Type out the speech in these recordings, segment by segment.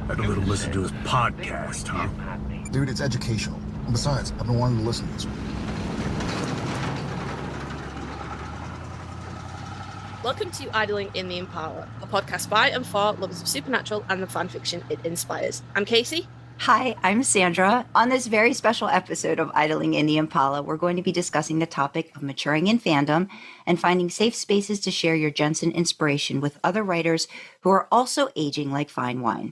Had a little listen to his podcast, huh? Dude, it's educational. And besides, I've been wanting to listen to this one. Welcome to Idling in the Impala, a podcast by and for lovers of supernatural and the fan fiction it inspires. I'm Kasey. Hi, I'm Sandra. On this very special episode of Idling in the Impala, we're going to be discussing the topic of maturing in fandom and finding safe spaces to share your Jensen inspiration with other writers who are also aging like fine wine.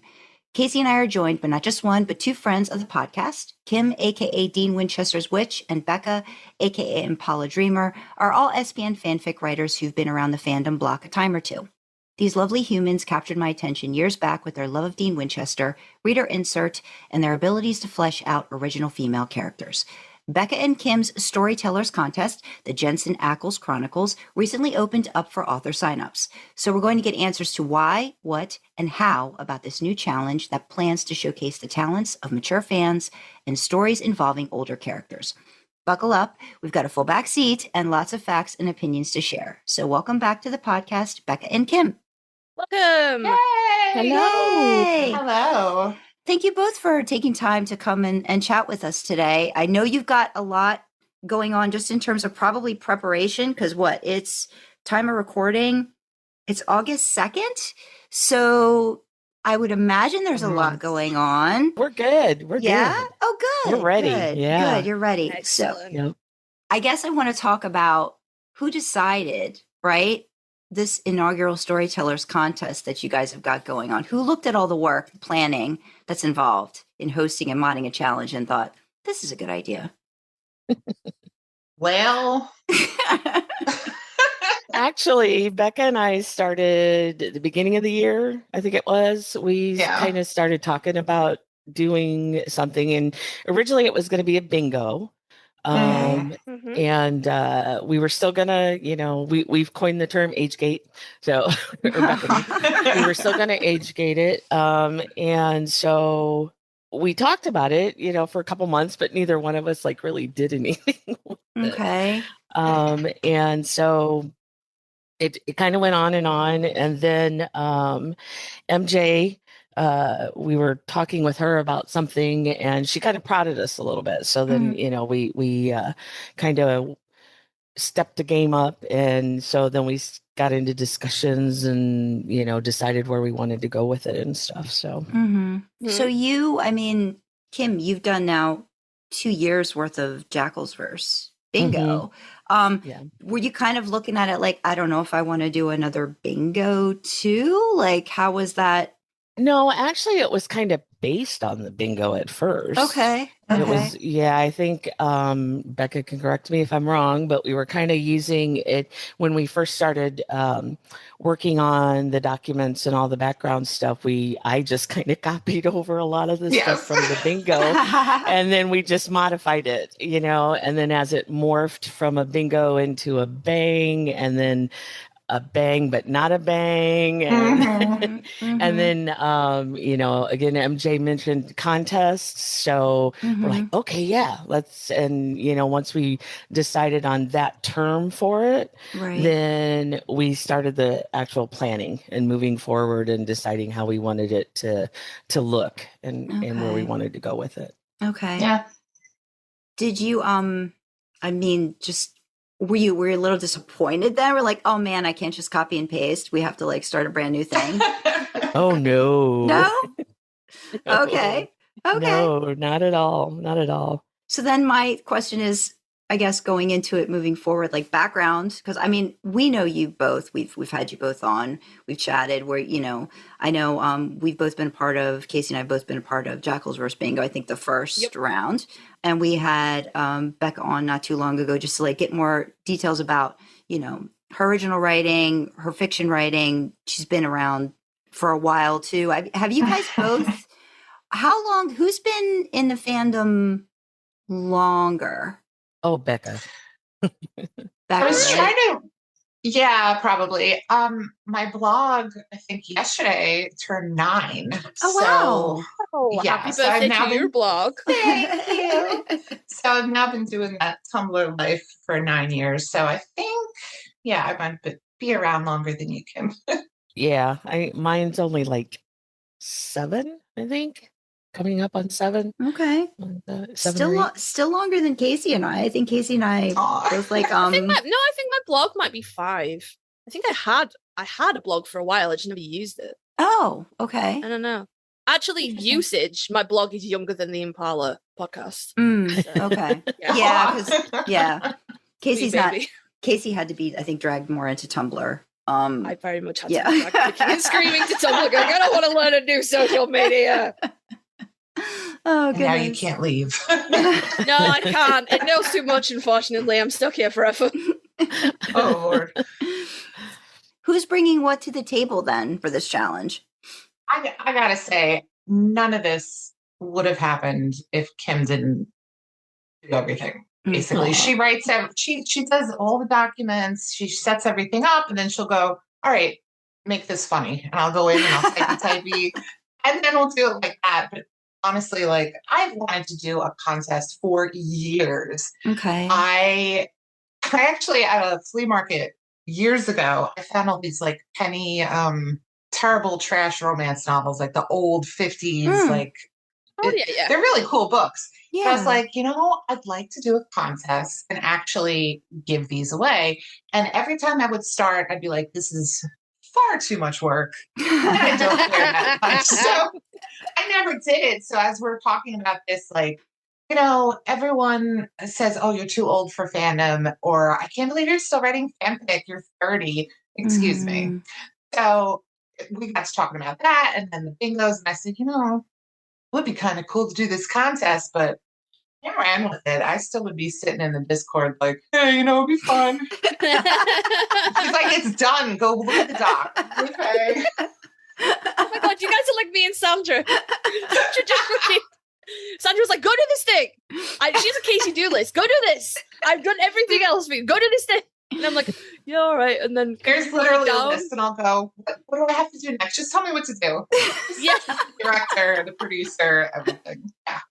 Kasey and I are joined by not just one, but two friends of the podcast. Kym, aka Dean Winchester's-Witch, and Beka, aka impala-dreamer, are all SPN fanfic writers who've been around the fandom block a time or two. These lovely humans captured my attention years back with their love of Dean Winchester, reader insert, and their abilities to flesh out original female characters. Beka and Kym's Storytellers Contest, the Jensen Ackles Chronicles, recently opened up for author signups. So we're going to get answers to why, what, and how about this new challenge that plans to showcase the talents of mature fans and stories involving older characters. Buckle up, we've got a full back seat and lots of facts and opinions to share. So welcome back to the podcast, Beka and Kym. Welcome. Yay! Hello. Yay. Hello. Thank you both for taking time to come and chat with us today. I know you've got a lot going on just in terms of probably preparation, because it's time of recording, it's August 2nd. So I would imagine there's a lot going on. We're good. We're good. Oh, good. We're ready. Good. Yeah. Good. You're ready. Excellent. So I guess I want to talk about who decided, right? This inaugural Storytellers Contest that you guys have got going on. Who looked at all the work, planning that's involved in hosting and modding a challenge and thought, this is a good idea? Well, Actually, Beka and I started at the beginning of the year, I think it was. We kind of started talking about doing something. And originally it was going to be a bingo. And we were still gonna, we've coined the term age gate. So we were still gonna age gate it. And so we talked about it, for a couple months, but neither one of us really did anything with it. And so it kind of went on. And then MJ, we were talking with her about something and she kind of prodded us a little bit. So then, we kind of stepped the game up. And so then we got into discussions and, decided where we wanted to go with it and stuff. So, So Kym, you've done now 2 years worth of Jackal's Verse bingo. Were you kind of looking at it like, I don't know if I want to do another bingo too? Like, how was that? No, actually, it was kind of based on the bingo at first. Okay. It was, I think Beka can correct me if I'm wrong, but we were kind of using it when we first started working on the documents and all the background stuff. I just kind of copied over a lot of the stuff from the bingo, and then we just modified it, and then as it morphed from a bingo into a bang, and then a bang but not a bang, and and then again MJ mentioned contests, so we're like, okay, let's, and once we decided on that term for it, then we started the actual planning and moving forward and deciding how we wanted it to look and where we wanted to go with it. Did you were you a little disappointed then? We're like, oh man, I can't just copy and paste. We have to start a brand new thing. Oh no. No? Okay. No, not at all. So then my question is, I guess going into it, moving forward, background, because we know you both. We've had you both on. We've chatted. Where I know we've both been a part of. Kasey and I have both been a part of Jackal's Verse Bingo. I think the first round, and we had Beka on not too long ago just to get more details about her original writing, her fiction writing. She's been around for a while too. Have you guys both? How long? Who's been in the fandom longer? Oh, Beka. I was trying to, probably. My blog, I think yesterday turned 9. Oh, wow. So, happy birthday to your blog. Thank you. So I've now been doing that Tumblr life for 9 years. So I think, I might be around longer than you, Kym. Yeah, mine's only 7, I think. Coming up on 7. Okay. 7 or 8. Still longer than Kasey and I. I think Kasey and I Aw. both like I think my blog might be 5. I think I had a blog for a while. I just never used it. Oh, okay. I don't know. Actually, usage, my blog is younger than the Impala podcast. So, Okay. yeah. Kasey's Wee not. baby. Kasey had to be, I think, dragged more into Tumblr. I very much had Yeah. to be like kicking and screaming to Tumblr going, I don't want to learn a new social media. Oh, And goodness. now you can't leave. No, I can't. It knows too much, unfortunately. I'm stuck here forever. Oh, Lord. Who's bringing what to the table then for this challenge? I gotta say, none of this would have happened if Kym didn't do everything. Basically, she writes she does all the documents, she sets everything up, and then she'll go, all right, make this funny. And I'll go in and I'll typey, and then we'll do it like that. But honestly, like, I've wanted to do a contest for years. Okay. I actually, at a flea market years ago, I found all these like penny terrible trash romance novels, like the old 50s, like Yeah. they're really cool books. Yeah. So I was like, I'd like to do a contest and actually give these away. And every time I would start, I'd be like, this is far too much work. I don't care that much. So I never did it. So as we're talking about this, like, everyone says, oh, you're too old for fandom, or I can't believe you're still writing fanfic. You're 30. Excuse me. So we got to talking about that, and then the bingos, and I said, it would be kind of cool to do this contest, but I ran with it. I still would be sitting in the Discord like, hey, it'd be fun. She's like, it's done. Go look at the doc. Okay. Oh my God, you guys are like me and Sandra. Sandra was like, go do this thing. She's a Kasey do list. Go do this. I've done everything else for you. Go do this thing. And I'm like, yeah, all right. And then there's literally a list, and I'll go, what do I have to do next? Just tell me what to do. Yeah. The director, the producer, everything. Yeah.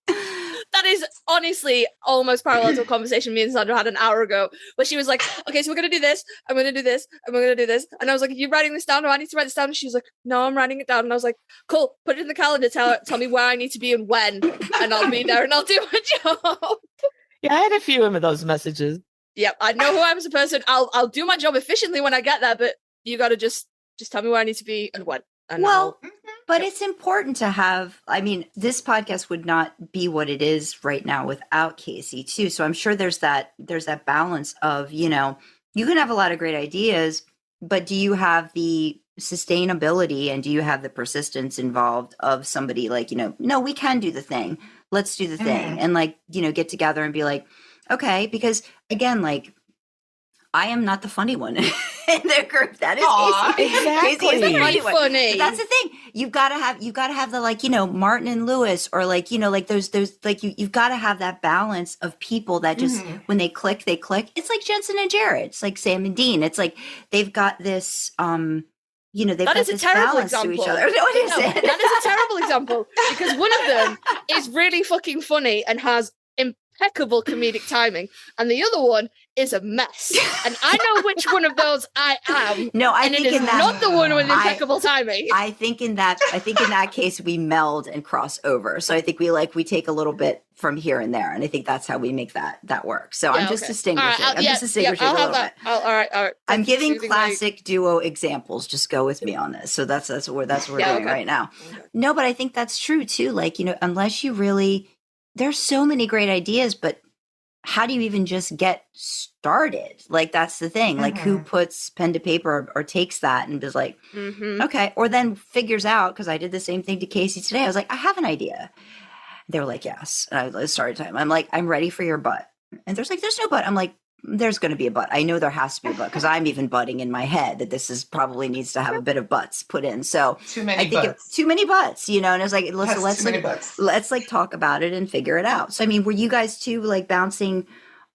That is honestly almost parallel to a conversation me and Sandra had an hour ago, where she was like, okay, so we're going to do this. I'm going to do this. And we're going to do this. And I was like, are you writing this down? Do I need to write this down? And she was like, no, I'm writing it down. And I was like, cool, put it in the calendar. Tell me where I need to be and when. And I'll be there and I'll do my job. Yeah, I had a few of those messages. Yep, I know who I am as a person. I'll do my job efficiently when I get there, but you got to just tell me where I need to be and when. And but it's important to have, this podcast would not be what it is right now without Kasey too. So I'm sure there's that balance of, you can have a lot of great ideas, but do you have the sustainability and do you have the persistence involved of somebody like, no, we can do the thing. Let's do the thing. And like, get together and be like, okay, because again, like, I am not the funny one in the group. That is Kasey. Exactly. Kasey is the funny one. Funny. But that's the thing. You've got to have the, like, Martin and Lewis, or like, like those like you've got to have that balance of people that just when they click, they click. It's like Jensen and Jared. It's like Sam and Dean. It's like they've got this they've got this balance to each other. What is it? That is a terrible example, because one of them is really fucking funny and has impeccable comedic timing, and the other one is a mess. And I know which one of those I am. No, I and think it is in that, not the one with impeccable timing. I think in that case we meld and cross over. So I think we take a little bit from here and there, and I think that's how we make that work. So I'm just distinguishing. Right, I'm just distinguishing a little bit. All right. I'm giving classic duo examples. Just go with me on this. So that's where we're going right now. Okay. No, but I think that's true too. Like, unless you really, there's so many great ideas, but how do you even just get started? Like, that's the thing. Like, who puts pen to paper or takes that and is like, okay, or then figures out, because I did the same thing to Kasey today. I was like, I have an idea. They were like, yes. And I started time. I'm like, I'm ready for your butt. And there's no butt. I'm like, there's going to be a butt. I know there has to be a butt, because I'm even butting in my head that this is probably needs to have a bit of butts put in. So too many butts. Too many butts, and it's like, let's like talk about it and figure it out. So, were you guys too like bouncing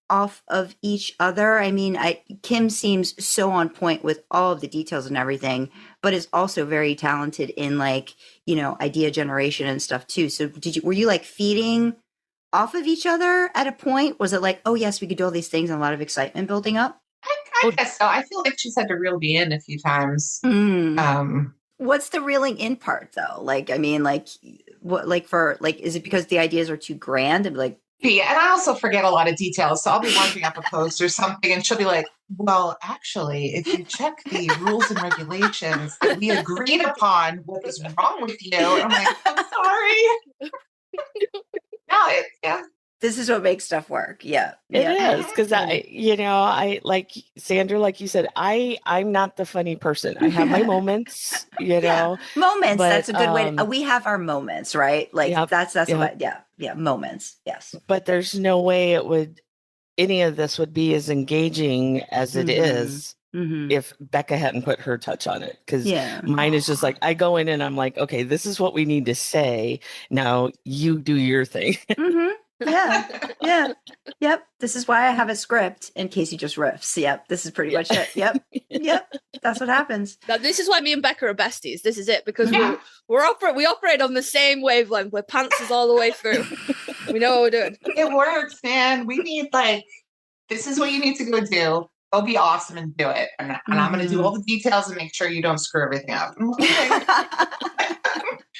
off of each other? Kym seems so on point with all of the details and everything, but is also very talented in like, idea generation and stuff too. So were you like feeding off of each other at a point? Was it like, oh yes, we could do all these things and a lot of excitement building up? I guess so. I feel like she's had to reel me in a few times. What's the reeling in part though? Like, I mean, like, what, like for, like, is it because the ideas are too grand and like, Yeah, and I also forget a lot of details. So I'll be working up a post or something, and she'll be like, well, actually, if you check the rules and regulations that we agreed upon, what is wrong with you? And I'm like, I'm sorry. No, yeah. this is what makes stuff work. Yeah. It Yeah. is because I like Sandra, like you said, I'm not the funny person. I have my moments, Moments. but, That's a good way. We have our moments, right? Like Yep, that's yep. what, yeah. Moments. Yes. But there's no way any of this would be as engaging as it is if Beka hadn't put her touch on it. Because mine is just like, I go in and I'm like, okay, this is what we need to say. Now you do your thing. Yeah. Yep. This is why I have a script and Kasey just riffs. Yep. This is pretty much it. Yep. That's what happens. Now, this is why me and Beka are besties. This is it, because we operate on the same wavelength. We're pantsers all the way through. We know what we're doing. It works, man. We need this is what you need to go do. Go be awesome and do it. And I'm going to do all the details and make sure you don't screw everything up. Okay.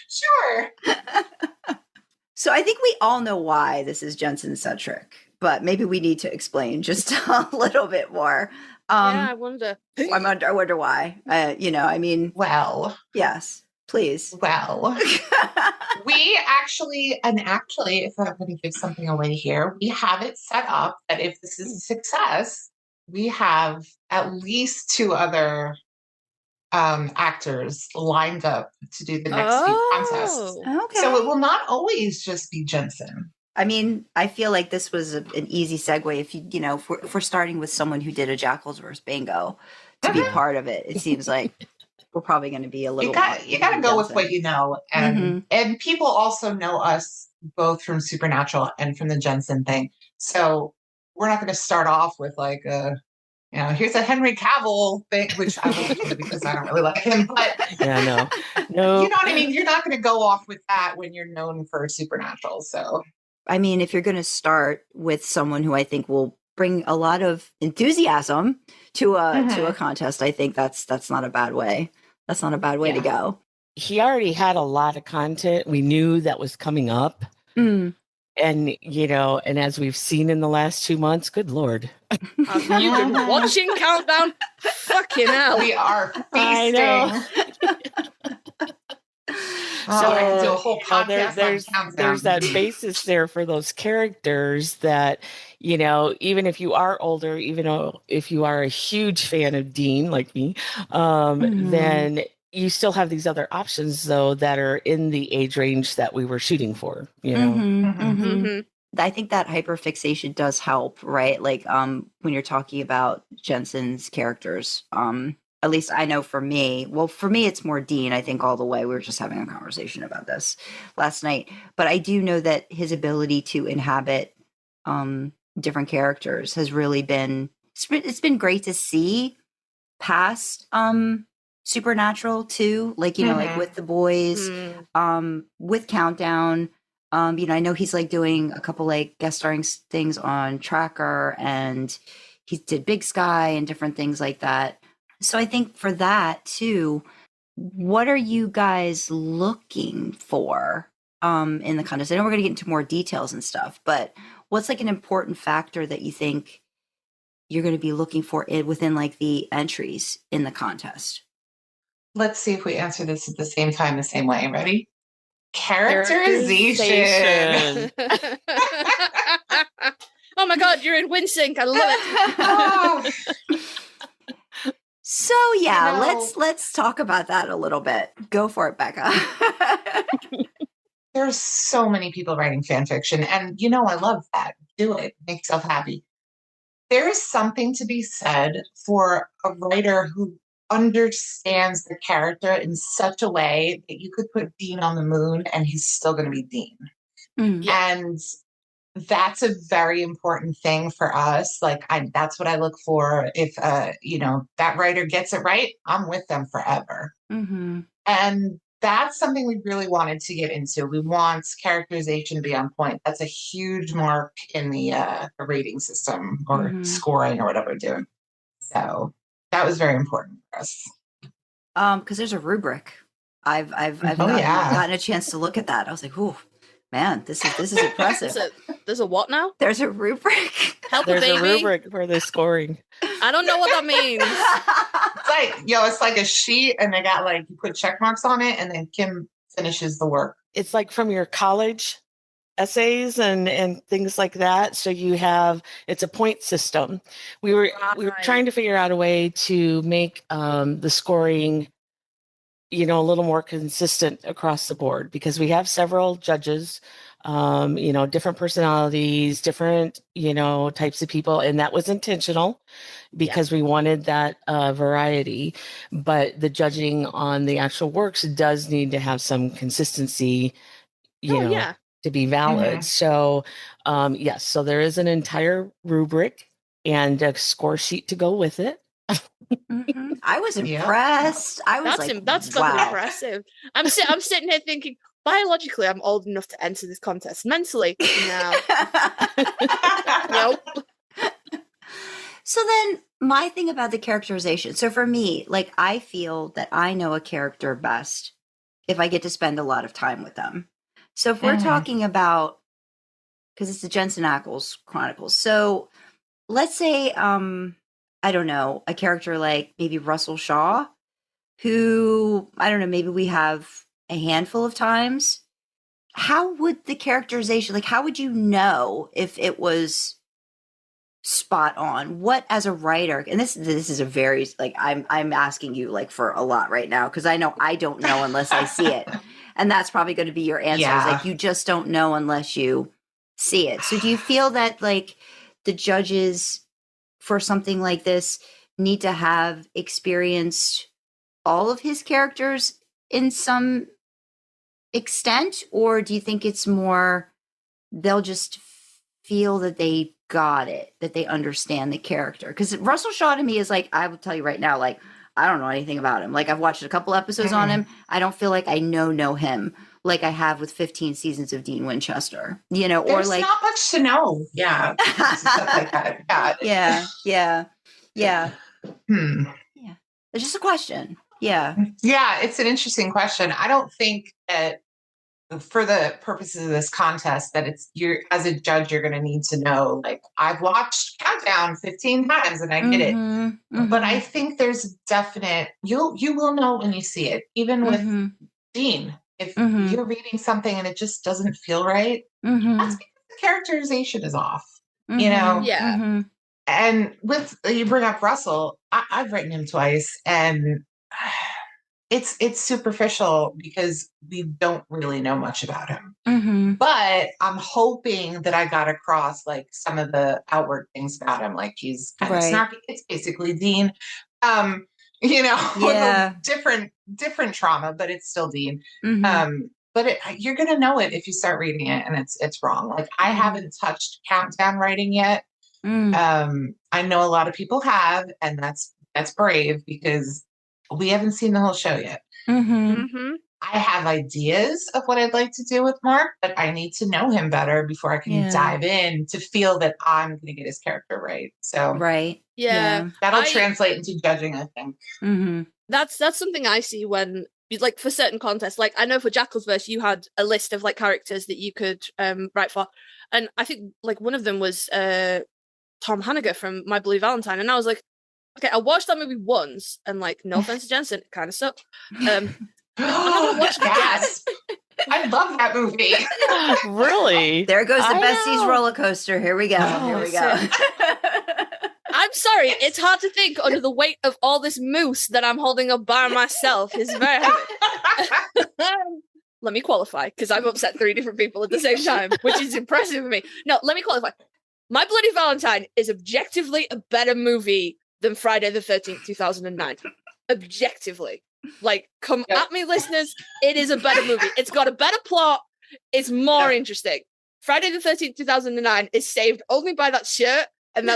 Sure. So I think we all know why this is Jensen-centric, but maybe we need to explain just a little bit more. I wonder. I wonder why. I mean, well, yes, please. Well, we actually, if I'm going to give something away here, we have it set up that if this is a success, we have at least 2 other actors lined up to do the next few contests. Okay. So it will not always just be Jensen. I mean, I feel like this was an easy segue. If if we're starting with someone who did a Jackals versus Bingo to be part of it, it seems like we're probably going to be a little. You got to go with what you know, and people also know us both from Supernatural and from the Jensen thing. So we're not going to start off with like here's a Henry Cavill thing, which I won't do because I don't really like him. But no, you know what I mean. You're not going to go off with that when you're known for Supernatural. So. I mean, if you're going to start with someone who I think will bring a lot of enthusiasm to a contest, I think that's not a bad way. That's not a bad way to go. He already had a lot of content. We knew that was coming up. And, and as we've seen in the last 2 months, good Lord. Have you been watching Countdown? Fucking hell. We are feasting. I know. So I can do a whole podcast there's that basis there for those characters that, even if you are older, even if you are a huge fan of Dean like me, then you still have these other options though that are in the age range that we were shooting for. I think that hyperfixation does help, right? Like when you're talking about Jensen's characters. At least I know for me it's more Dean, I think, all the way. We were just having a conversation about this last night. But I do know that his ability to inhabit different characters has really it's been great to see past Supernatural too. Like, like with the boys, with Countdown. I know he's like doing a couple like guest starring things on Tracker, and he did Big Sky and different things like that. So I think for that too, what are you guys looking for in the contest? I know we're going to get into more details and stuff, but what's like an important factor that you think you're going to be looking for within like the entries in the contest? Let's see if we answer this at the same time, the same way. Ready? Characterization. Oh my God, you're in WinSync. I love it. So let's talk about that a little bit. Go for it, Beka. There's so many people writing fan fiction, and I love that. Do it. Make yourself happy. There is something to be said for a writer who understands the character in such a way that you could put Dean on the moon and he's still going to be Dean. And that's a very important thing for us. Like, that's what I look for. If, that writer gets it right, I'm with them forever. And that's something we really wanted to get into. We want characterization to be on point. That's a huge mark in the rating system or scoring or whatever we're doing. So that was very important for us. Because there's a rubric I've yeah. gotten a chance to look at that. I was like, "Ooh, man, this is impressive." There's a what now? There's a rubric. Help There's a a baby. rubric for the scoring. I don't know what that means. It's like a sheet, and they got like, you put check marks on it, and then Kym finishes the work. It's like from your college essays and things like that. So it's a point system. We were trying to figure out a way to make the scoring, a little more consistent across the board, because we have several judges, different personalities, different, types of people. And that was intentional because we wanted that variety. But the judging on the actual works does need to have some consistency, to be valid. So, yes, so there is an entire rubric and a score sheet to go with it. I was impressed. I was that's wow. fucking impressive. I'm sitting here thinking, biologically, I'm old enough to enter this contest. Mentally, no. Nope. So then, my thing about the characterization. So for me, like, I feel that I know a character best if I get to spend a lot of time with them. So if we're talking about, because it's the Jensen Ackles Chronicles. So let's say, I don't know, a character like maybe Russell Shaw, who, I don't know, maybe we have a handful of times. How would the characterization, like, how would you know if it was spot on? What, as a writer, and this is a very, like, I'm asking you like for a lot right now, because I know I don't know unless I see it. And that's probably going to be your answer. Yeah. Is like, you just don't know unless you see it. So do you feel that like the judges for something like this need to have experienced all of his characters in some extent? Or do you think it's more they'll just feel that they got it, that they understand the character? Because Russell Shaw to me is like, I will tell you right now, like, I don't know anything about him. Like, I've watched a couple episodes on him. I don't feel like I know him like I have with 15 seasons of Dean Winchester, There's or like not much to know. Yeah. Stuff like that. Yeah. Yeah. It's just a question. Yeah. Yeah, it's an interesting question. I don't think that for the purposes of this contest that you're as a judge, you're going to need to know, like, I've watched Countdown 15 times and I get it. But I think there's definite, you will know when you see it, even with Dean. If you're reading something and it just doesn't feel right, that's because the characterization is off, Yeah. And you bring up Russell, I've written him twice, and it's superficial because we don't really know much about him. But I'm hoping that I got across like some of the outward things about him, like he's kind of snarky. It's basically Dean, with a different trauma, but it's still Dean. But you're gonna know it if you start reading it, and it's wrong. Like, I haven't touched Countdown writing yet. I know a lot of people have, and that's brave because we haven't seen the whole show yet. I have ideas of what I'd like to do with Mark, but I need to know him better before I can dive in to feel that I'm going to get his character right. So that'll translate into judging, I think. That's something I see when, like, for certain contests. Like, I know for Jackalsverse you had a list of like characters that you could write for, and I think like one of them was Tom Hanniger from My Bloody Valentine, and I was like, okay, I watched that movie once, and like, no offense to Jensen, it kind of sucked. I'm gonna watch it again. I love that movie. Really? There goes the Besties roller coaster. Here we go. Here we go. I'm sorry, it's hard to think under the weight of all this mousse that I'm holding up by myself. It's very heavy. Let me qualify, because I've upset 3 different people at the same time, which is impressive of me. No, let me qualify. My Bloody Valentine is objectively a better movie than Friday the 13th, 2009. Objectively. Like, come at me, listeners. It is a better movie. It's got a better plot. It's more interesting. Friday the 13th, 2009 is saved only by that shirt and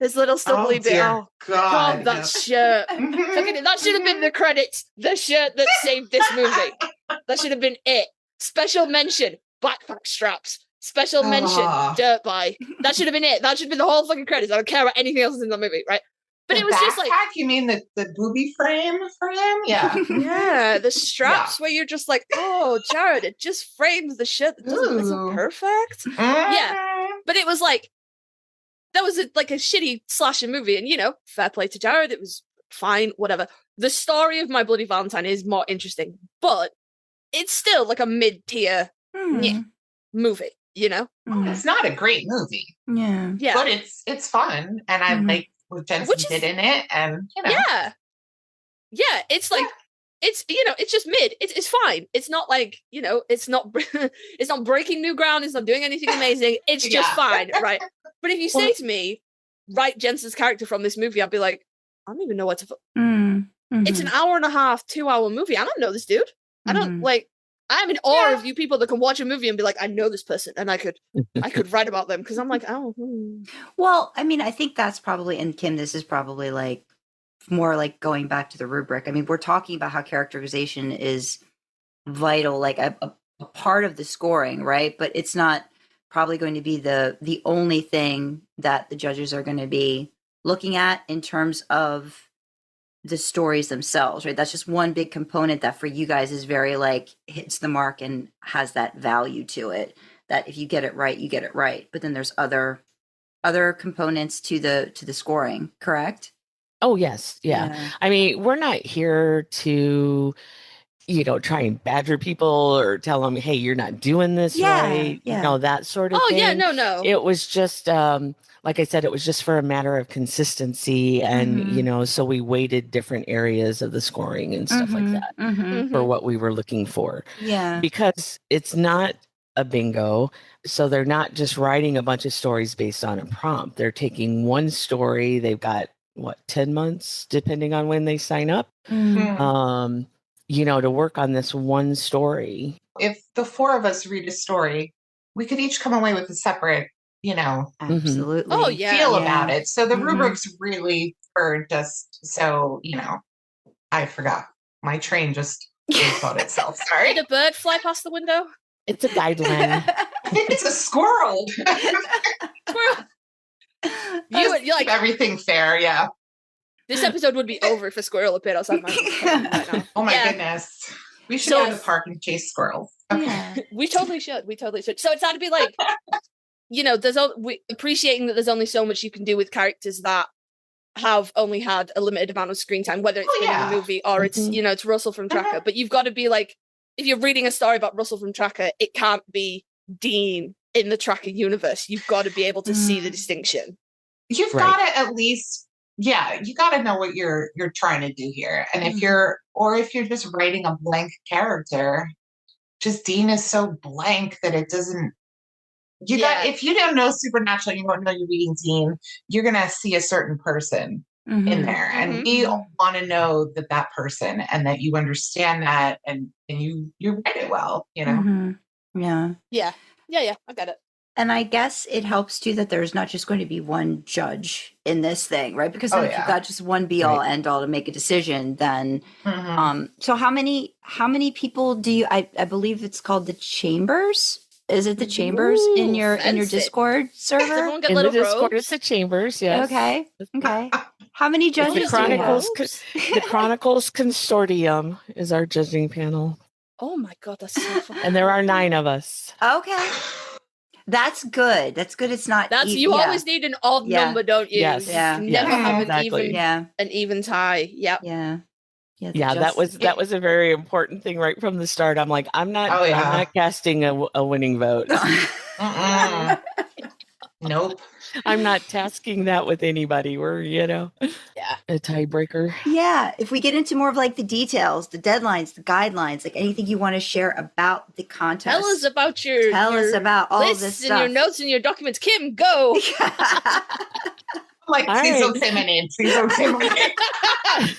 this little stubbly bit. Oh, God, that shirt. Okay, that should have been the credits. The shirt that saved this movie. That should have been it. Special mention, backpack straps. Special mention, dirt bike. That should have been it. That should have been the whole fucking credits. I don't care about anything else in the movie, right? But the it was just like, backpack? You mean the booby frame for him? Yeah. yeah, the straps where you're just like, oh, Jared, it just frames the shit that doesn't isn't Ooh. perfect. Yeah. But it was like, that was like a shitty slasher movie. And, you know, fair play to Jared. It was fine, whatever. The story of My Bloody Valentine is more interesting, but it's still like a mid-tier movie, you know? It's not a great movie. Yeah. Yeah. But it's fun. And I like what Jensen did in it. And, you know. Yeah. Yeah. It's like, it's, you know, it's just mid. It's fine. It's not like, you know, it's not it's not breaking new ground. It's not doing anything amazing. It's just fine, right? But if you say to me, write Jensen's character from this movie, I'd be like, I don't even know what to... It's an hour and a half, 2-hour movie. I don't know this dude. I don't like... I'm in awe of you people that can watch a movie and be like, I know this person, and I could write about them, because I'm like, oh. Well, I mean, I think that's probably, and Kym, this is probably like more like going back to the rubric. I mean, we're talking about how characterization is vital, like a part of the scoring, right? But it's not probably going to be the only thing that the judges are going to be looking at in terms of the stories themselves, right? That's just one big component that for you guys is very like hits the mark and has that value to it, that if you get it right, you get it right. But then there's other components to the scoring, correct? Oh, yes. Yeah. I mean, we're not here to, you know, try and badger people or tell them, hey, you're not doing this right. You know, that sort of thing. Oh, yeah, no. It was just, like I said, it was just for a matter of consistency. And, you know, so we weighted different areas of the scoring and stuff like that for what we were looking for. Yeah. Because it's not a bingo. So they're not just writing a bunch of stories based on a prompt. They're taking one story. They've got, 10 months, depending on when they sign up, you know, to work on this one story. If the four of us read a story, we could each come away with a separate, you know, absolutely. Oh, yeah. feel about it. So the rubric's really for just so, you know, I forgot. My train just caught itself. Sorry. Did a bird fly past the window? It's a guideline. It's a squirrel. Squirrel. You like everything fair, yeah. This episode would be over if a squirrel appeared outside my house right now. Oh my goodness. We should go to the park and chase squirrels. Okay. We totally should. So it's had to be like, you know, appreciating that there's only so much you can do with characters that have only had a limited amount of screen time, whether it's in a movie or it's, you know, it's Russell from Tracker. But you've got to be like, if you're reading a story about Russell from Tracker, it can't be Dean in the Tracker universe. You've got to be able to see the distinction. You've got to at least, you got to know what you're trying to do here. And if you're just writing a blank character, just Dean is so blank that it doesn't, if you don't know Supernatural, you don't know you're reading Dean, you're going to see a certain person in there. And we want to know that person and that you understand that and you write it well, you know? Yeah, I got it. And I guess it helps too that there's not just going to be one judge in this thing, right? Because if you've got just one be all end all to make a decision, then so how many people do you I believe it's called the chambers? Is it the chambers in your Discord server? Everyone got In little the Discord, robes? it's the chambers, yes. Okay. How many judges do you have? The Chronicles Consortium is our judging panel. Oh my god, that's so fun. And there are 9 of us. Okay. That's good. It's not. You always need an odd number, don't you? Yes. Yeah. Never have an even tie. Yep. Yeah. That was a very important thing right from the start. I'm like, I'm not casting a winning vote. Nope. I'm not tasking that with anybody. We're, a tiebreaker. Yeah. If we get into more of like the details, the deadlines, the guidelines, like anything you want to share about the contest. Tell us about all lists this and stuff. your notes and your documents. Kym, go. Like, please don't say my name. Please don't say my name.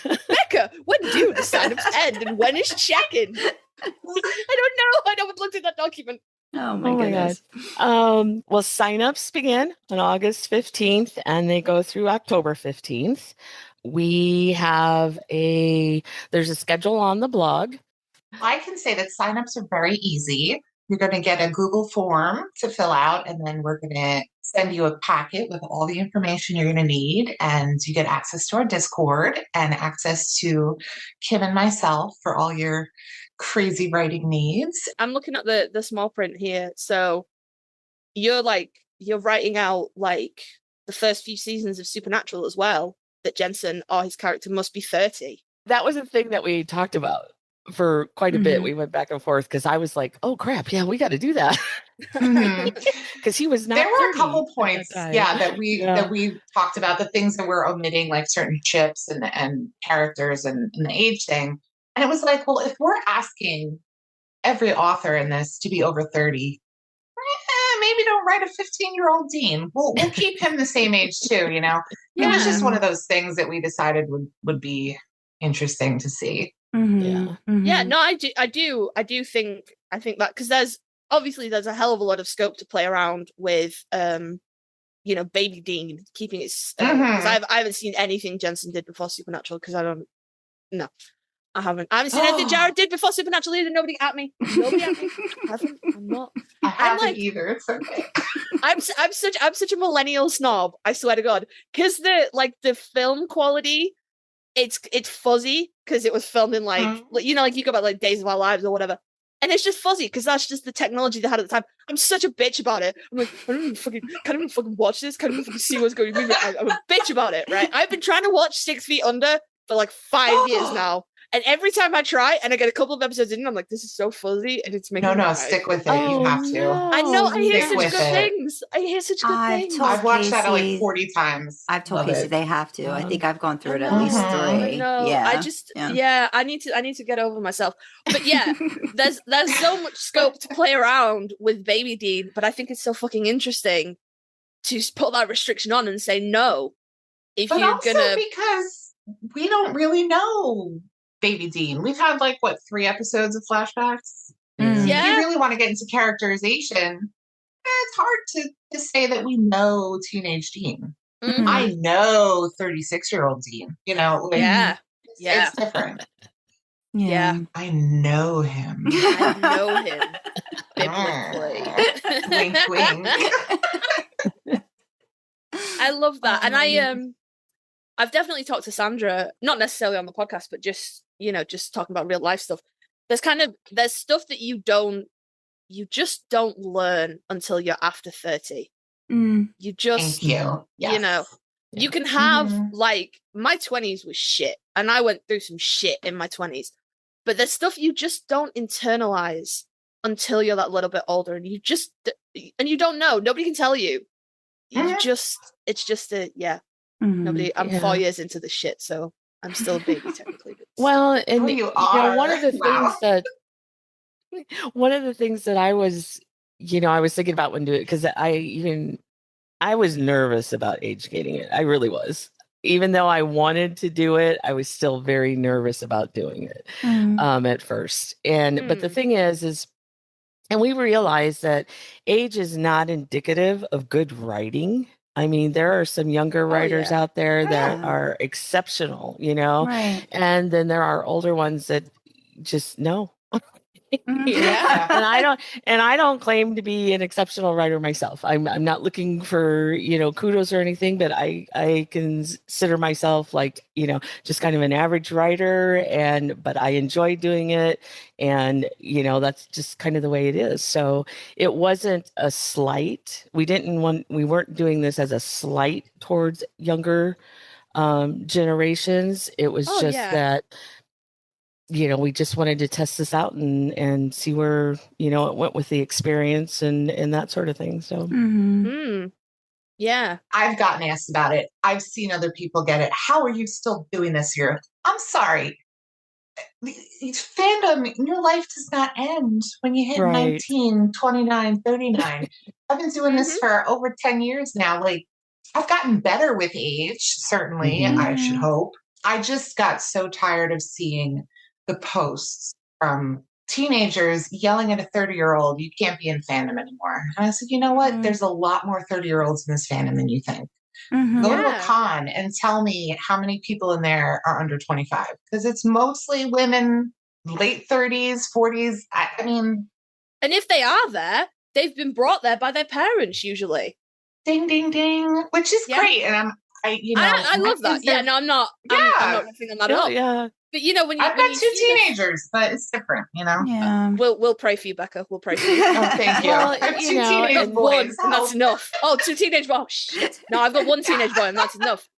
Beka, when do the signups end and when is check-in? I don't know. I haven't looked at that document. Oh my goodness. God. Well, signups begin on August 15th and they go through October 15th. We have there's a schedule on the blog. I can say that signups are very easy. You're going to get a Google form to fill out, and then we're going to send you a packet with all the information you're going to need. And you get access to our Discord and access to Kym and myself for all your crazy writing needs. I'm looking at the small print here. So you're writing out like the first few seasons of Supernatural as well, that Jensen or his character must be 30. That was a thing that we talked about for quite a bit. We went back and forth because I was like, oh crap, yeah, we got to do that. Because he was not. There were a 30 couple points, that we talked about, the things that we're omitting, like certain chips and characters and the age thing. And it was like, well, if we're asking every author in this to be over 30, maybe don't write a 15-year-old Dean. We'll keep him the same age too, you know? It was just one of those things that we decided would be interesting to see. Yeah, no, I think that, because there's a hell of a lot of scope to play around with baby Dean, keeping it because I haven't seen anything Jensen did before Supernatural, because I haven't seen anything Jared did before Supernatural either. Nobody at me. I'm not. I haven't either. It's okay. I'm such a millennial snob, I swear to God. Because the film quality, it's fuzzy because it was filmed in you go about Days of Our Lives or whatever. And it's just fuzzy because that's just the technology they had at the time. I'm such a bitch about it. I'm like, can't even fucking watch this. Can't even fucking see what's going on. I'm a bitch about it, right? I've been trying to watch 6 Feet Under for 5 years now. And every time I try and I get a couple of episodes in, I'm like, this is so fuzzy, and it's making me cry. Stick with it. You have to. No. I know. I hear Stick such good things. I've watched that 40 times. I've told Kasey they have to. I think I've gone through it at least 3. I know. Yeah. I need to get over myself. But yeah, there's so much scope to play around with Baby Dean, but I think it's so fucking interesting to put that restriction on and say no. Because we don't really know Baby Dean. We've had 3 episodes of flashbacks. If you really want to get into characterization, it's hard to say that we know teenage Dean. I know 36-year-old Dean. It's different. Yeah. I know him. Biblically. Wink, wink. I love that. And I've definitely talked to Sandra, not necessarily on the podcast, but just talking about real life stuff. There's stuff that you just don't learn until you're after 30. You just, Thank you. Yes. You can have my 20s was shit, and I went through some shit in my 20s, but there's stuff you just don't internalize until you're that little bit older, and you don't know. Nobody can tell you. It's just nobody. I'm 4 years into the shit, so I'm still a baby technically. Well, and you are. one of the things that I was, I was thinking about when doing it, because I was nervous about age gating it. I really was. Even though I wanted to do it, I was still very nervous about doing it at first. But the thing is, and we realized that age is not indicative of good writing. I mean, there are some younger writers out there that are exceptional, Right. And then there are older ones that just no. And I don't claim to be an exceptional writer myself. I'm not looking for, kudos or anything, but I consider myself just kind of an average writer, but I enjoy doing it. And, that's just kind of the way it is. So it wasn't a slight. We weren't doing this as a slight towards younger generations. It was that, we just wanted to test this out and see where, it went with the experience and that sort of thing. So, yeah. I've gotten asked about it. I've seen other people get it. How are you still doing this here? I'm sorry. Fandom, your life does not end when you hit 19, 29, 39. I've been doing this for over 10 years now. I've gotten better with age, certainly, I should hope. I just got so tired of seeing the posts from teenagers yelling at a 30-year-old, you can't be in fandom anymore. And I said, you know what? There's a lot more 30-year-olds in this fandom than you think. Go to a con and tell me how many people in there are under 25. Because it's mostly women, late 30s, 40s. I mean, And if they are there, they've been brought there by their parents usually. Ding, ding, ding. Which is great. And I love that. Yeah, no, I'm not riffing on that at all. Yeah. But you know, when I've got two teenagers, but it's different, you know. Yeah. We'll pray for you, Beka. We'll pray for you. Oh, thank you. Well, I have two you know, teenage And boys. and that's enough. Oh, two teenage boys. Oh, shit. No, I've got one teenage boy, and that's enough.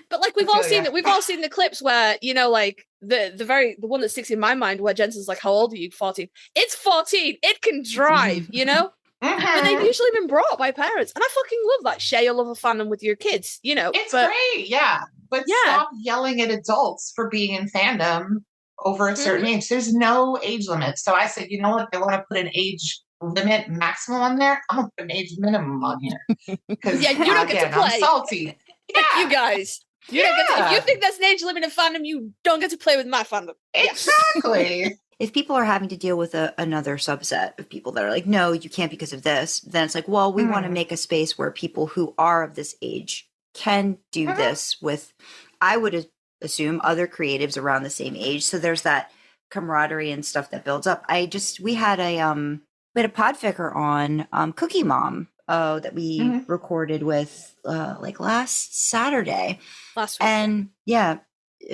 But like we've all seen it. We've all seen the clips where, you know, like the one that sticks in my mind where Jensen's like, "How old are you?" 14. It's 14. It can drive, you know. And they've usually been brought up by parents, and I fucking love that. Share your love of fandom with your kids, you know. It's great, yeah. But stop yelling at adults for being in fandom over a certain age. There's no age limit. So I said, you know what? They want to put an age limit maximum on there. I'm gonna put an age minimum on here. Because you don't get to play. I'm salty. Yeah. You guys. You don't get to, if you think there's an age limit in fandom, you don't get to play with my fandom. Exactly. If people are having to deal with another subset of people that are like, no, you can't because of this, then it's like, well, we want to make a space where people who are of this age can do this with, I would assume, other creatives around the same age. So there's that camaraderie and stuff that builds up. We had a podficker on, Cookie Mom, that we recorded with like last Saturday. Last week. And yeah,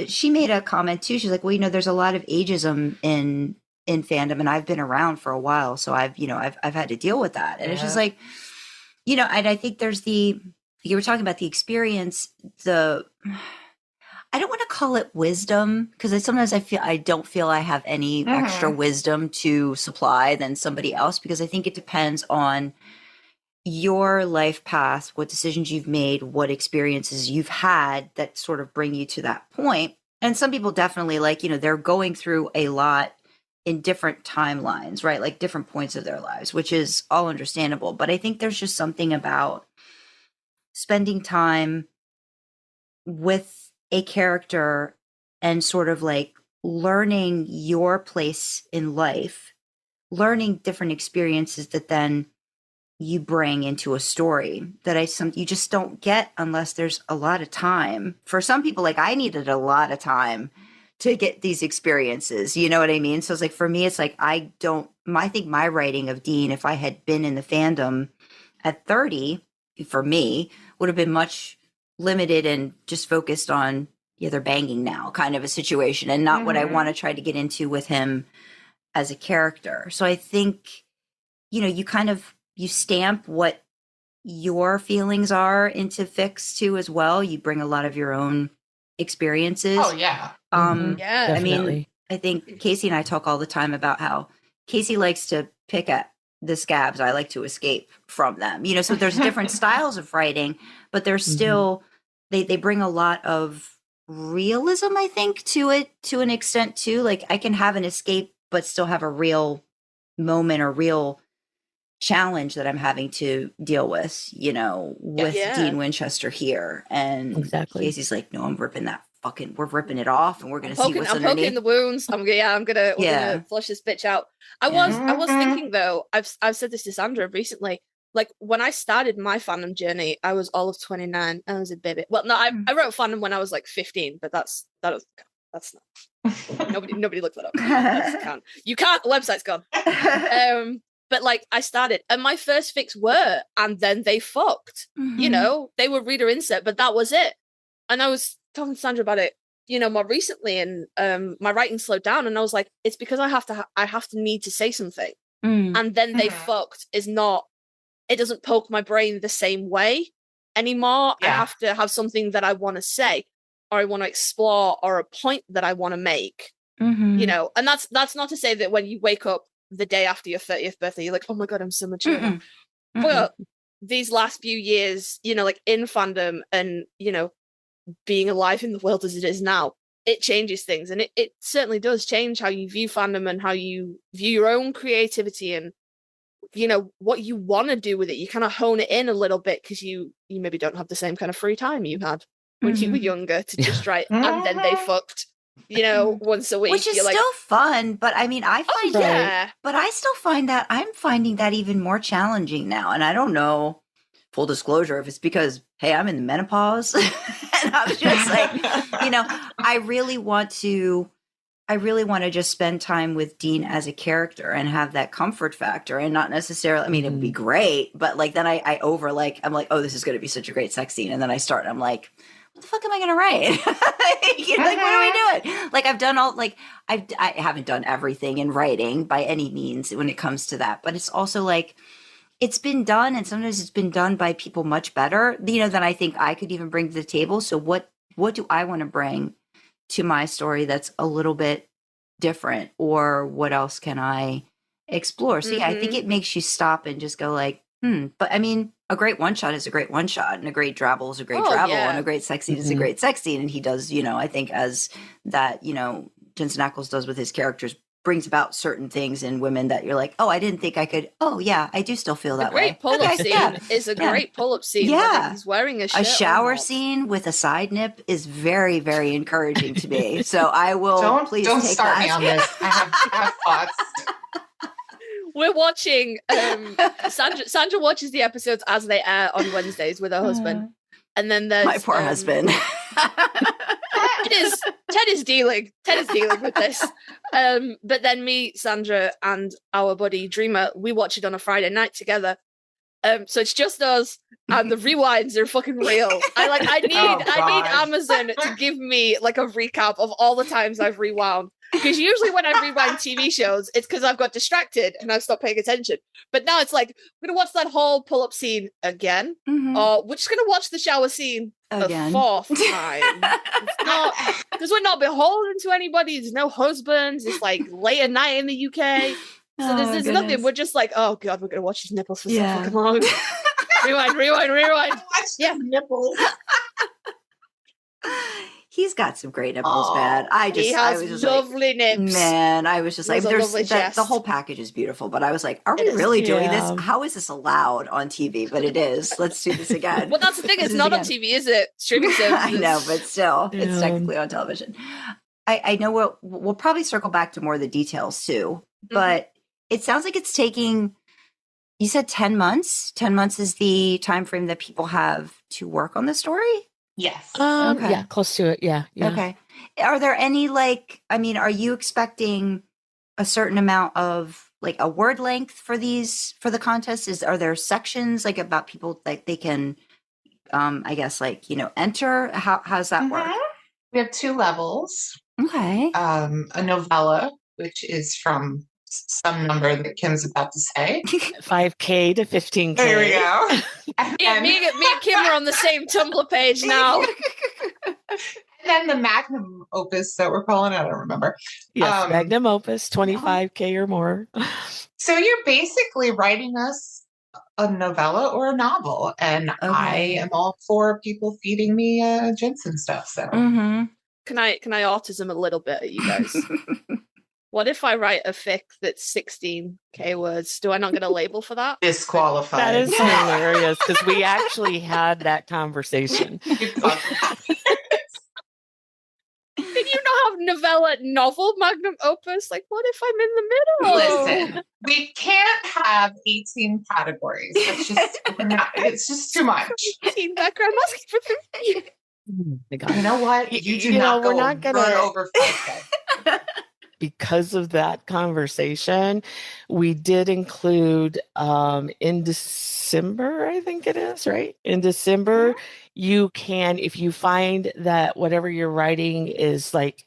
she made a comment too. She's like, well, you know, there's a lot of ageism in fandom, and I've been around for a while, so I've had to deal with that. And it's just like, you know, and I think there's you were talking about the experience, I don't want to call it wisdom, because sometimes I don't feel I have any extra wisdom to supply than somebody else, because I think it depends on your life path, what decisions you've made, what experiences you've had that sort of bring you to that point. And some people definitely, like, you know, they're going through a lot in different timelines, right? Like different points of their lives, which is all understandable. But I think there's just something about spending time with a character and sort of like learning your place in life, learning different experiences that then you bring into a story that you just don't get unless there's a lot of time. For some people, like I needed a lot of time to get these experiences, you know what I mean? So it's like, for me, it's like, I think my writing of Dean, if I had been in the fandom at 30, for me, would have been much limited and just focused on, yeah, they're banging now kind of a situation, and not what I want to try to get into with him as a character. So I think, you know, you stamp what your feelings are into fics too as well. You bring a lot of your own experiences. Oh yeah. Yeah. I mean, I think Kasey and I talk all the time about how Kasey likes to pick at the scabs. I like to escape from them. You know, so there's different styles of writing, but there's still, they bring a lot of realism, I think, to it to an extent too. Like I can have an escape, but still have a real moment or real challenge that I'm having to deal with, you know, with Dean Winchester here. And Kasey's like, no, we're ripping it off, and we're going to see what's underneath. I'm poking the wounds. I'm gonna flush this bitch out. I was thinking though, I've said this to Sandra recently, like when I started my fandom journey, I was all of 29. I was a baby. Well, no, I wrote fandom when I was like 15, but that's not nobody looked that up. You can't, the website's gone. But like I started, and my first fics were, and then they fucked. You know, they were reader insert, but that was it. And I was talking to Sandra about it, you know, more recently, and my writing slowed down, and I was like, it's because I have to need to say something, and then they fucked is not. It doesn't poke my brain the same way anymore. I have to have something that I want to say, or I want to explore, or a point that I want to make. You know, and that's not to say that when you wake up the day after your 30th birthday, you're like, oh my God, I'm so mature. But these last few years, you know, like in fandom and, you know, being alive in the world as it is now, it changes things. And it certainly does change how you view fandom and how you view your own creativity and, you know, what you want to do with it. You kind of hone it in a little bit because you maybe don't have the same kind of free time you had when you were younger to just write and then they fucked. You know, once a week, which is still fun. But I mean, I find but I still find that I'm finding that even more challenging now. And I don't know, full disclosure, if it's because, hey, I'm in the menopause and I'm just like, you know, I really want to I really want to just spend time with Dean as a character and have that comfort factor and not necessarily, I mean, it would be great, but like then I'm like, oh, this is going to be such a great sex scene. And then I start and I'm like, what the fuck am I going to write? Like, what are we doing? Like I've done all, like I haven't done everything in writing by any means when it comes to that, but it's also like, it's been done. And sometimes it's been done by people much better, than I think I could even bring to the table. So what do I want to bring to my story that's a little bit different, or what else can I explore? So yeah, I think it makes you stop and just go like, but I mean, a great one shot is a great one shot, and a great travel is a great travel, and a great sex scene is a great sex scene. And he does, I think as that, Jensen Ackles does with his characters, brings about certain things in women that you're like, oh, I didn't think I could. Oh yeah, I do still feel that way. Great pull-up scene is a great pull-up scene. Yeah, he's wearing a shower scene with a side nip is very, very encouraging to me. So I will. Don't take start that. me on this. I have thoughts. We're watching. Sandra watches the episodes as they air on Wednesdays with her husband, and then there's my poor husband. Ted is dealing with this. But then me, Sandra, and our buddy Dreamer, we watch it on a Friday night together. So it's just us, and the rewinds are fucking real. I need Amazon to give me like a recap of all the times I've rewound. Because usually when I rewind TV shows, it's because I've got distracted and I've stopped paying attention. But now it's like, we're going to watch that whole pull-up scene again. Or we're just going to watch the shower scene again. A fourth time. Because we're not beholden to anybody. There's no husbands. It's like late at night in the UK. So there's nothing. We're just like, oh God, we're going to watch his nipples for so fucking long. Rewind. Watch nipples. He's got some great nipples, man. He has lovely nips. Man, I was just like, the whole package is beautiful, but I was like, are we really doing this? How is this allowed on TV? But it is. Let's do this again. Well, that's the thing. It's not on TV, is it? Streaming services. I know, but still, it's technically on television. I know we'll probably circle back to more of the details too, but it sounds like it's taking, you said 10 months? 10 months is the time frame that people have to work on the story? Yes. Okay. Yeah, close to it. Yeah. Okay. Are there any are you expecting a certain amount of like a word length for the contest? Are there sections like about people like they can, enter? How's that work? We have 2 levels. Okay. A novella, which is from some number that Kim's about to say. 5K to 15K. There we go. Me and Kim are on the same Tumblr page now. And then the magnum opus that we're calling it, I don't remember. Yes, magnum opus, 25K or more. So you're basically writing us a novella or a novel, and I am all for people feeding me Jensen stuff. So can I autism a little bit at you guys? What if I write a fic that's 16K words? Do I not get a label for that? Disqualified. That is hilarious because we actually had that conversation. Can you not have novella, novel, magnum opus? Like, what if I'm in the middle? Listen, we can't have 18 categories. It's just too much. 18 background. I'm asking for 50. You know what? We're not gonna run over 5K. Because of that conversation, we did include in December, I think it is, right? In December, you can, if you find that whatever you're writing is like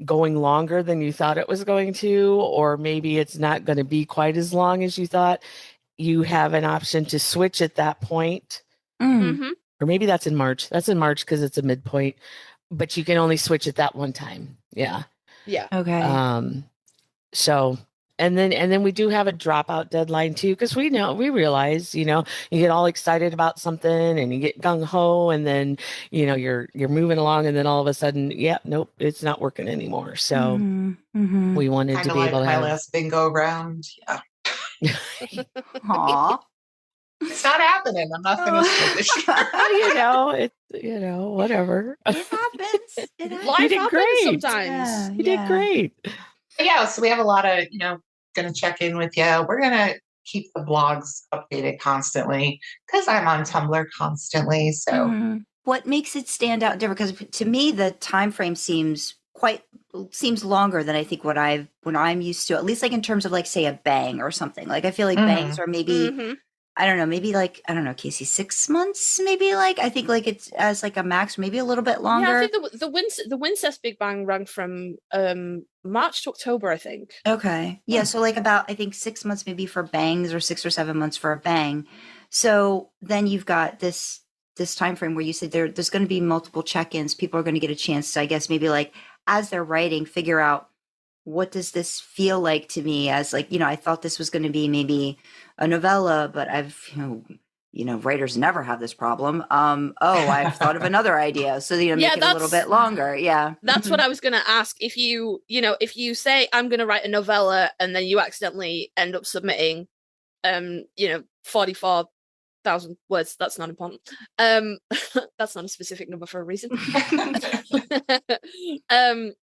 going longer than you thought it was going to, or maybe it's not going to be quite as long as you thought, you have an option to switch at that point. Or maybe that's in March. That's in March because it's a midpoint, but you can only switch at that one time. Yeah. Yeah. Okay. So, and then we do have a dropout deadline too, because we realize, you get all excited about something and you get gung ho, and then, you're moving along, and then all of a sudden, nope, it's not working anymore. So we wanted Kinda to be able to my have last bingo round. Yeah. Aw. It's not happening. I'm not finished with this year. Whatever. It happens. Life did happens great. sometimes. You did great. Yeah, so we have a lot of, going to check in with you. We're going to keep the blogs updated constantly because I'm on Tumblr constantly. So what makes it stand out different? Because to me, the time frame seems seems longer than I think what I'm used to, at least like in terms of like say a bang or something. Like I feel like bangs are maybe I don't know, maybe like I don't know, Kasey, 6 months, maybe like I think like it's as like a max, maybe a little bit longer. Yeah, I think the Wincest Big Bang ran from March to October, I think. Okay. Yeah, so like about I think 6 months maybe for bangs or 6 or 7 months for a bang. So then you've got this time frame where you said there's going to be multiple check-ins. People are going to get a chance to, I guess, maybe like as they're writing, figure out what does this feel like to me as like, I thought this was going to be maybe a novella, but I've, writers never have this problem. I've thought of another idea. So, make it a little bit longer. Yeah. That's what I was going to ask. If if you say, I'm going to write a novella and then you accidentally end up submitting, 44,000 words, that's not important. That's not a specific number for a reason.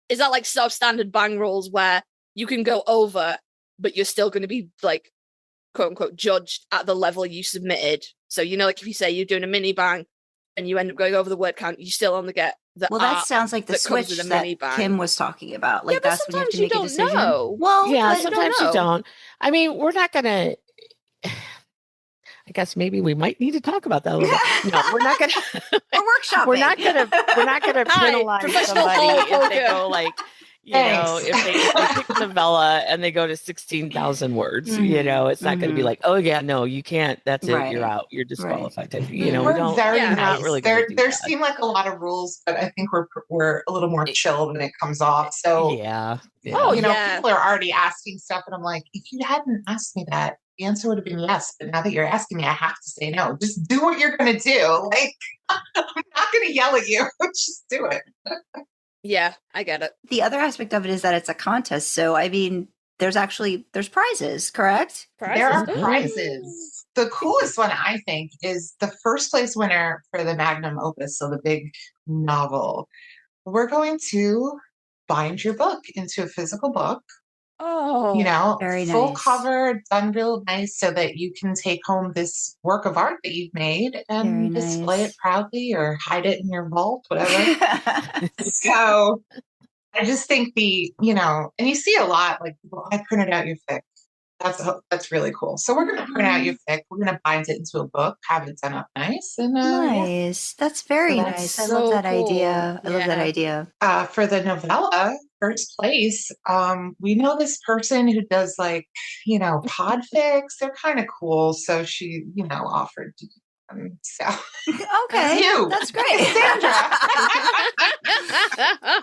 Is that like standard bang rules where you can go over, but you're still going to be like, quote unquote, judged at the level you submitted? So, like if you say you're doing a mini bang and you end up going over the word count, you still only get the that sounds like the switch that Kym was talking about. Like yeah, that's when you have to make a decision. Know. Well, yeah, sometimes you don't. I mean, we're not going to. I guess maybe we might need to talk about that a little bit. No, we're not going to. We're workshopping. We're not going to penalize somebody if they go like, if they pick a novella and they go to 16,000 words, it's not going to be like, oh yeah, no, you can't. That's it. Right. You're out. You're disqualified. Right. We don't. Very nice. Not really there seem like a lot of rules, but I think we're a little more chill when it comes off. So yeah. People are already asking stuff, and I'm like, if you hadn't asked me that, the answer would have been yes. But now that you're asking me, I have to say no. Just do what you're going to do. Like, I'm not going to yell at you. Just do it. Yeah, I get it. The other aspect of it is that it's a contest. So, I mean, there's prizes, correct? There are prizes. The coolest one, I think, is the first place winner for the magnum opus, so the big novel. We're going to bind your book into a physical book. Oh, very nice. Full cover, done real nice so that you can take home this work of art that you've made and display it proudly or hide it in your vault, whatever. So I just think and you see a lot, like, I printed out your fic. That's really cool. So we're going to print out your fic. We're going to bind it into a book, have it done up nice. And nice. That's very nice. I love that idea. I love that idea. For the novella, first place, we know this person who does like, podfics. They're kind of cool. So she, offered to do them. So okay. That's great. Sandra.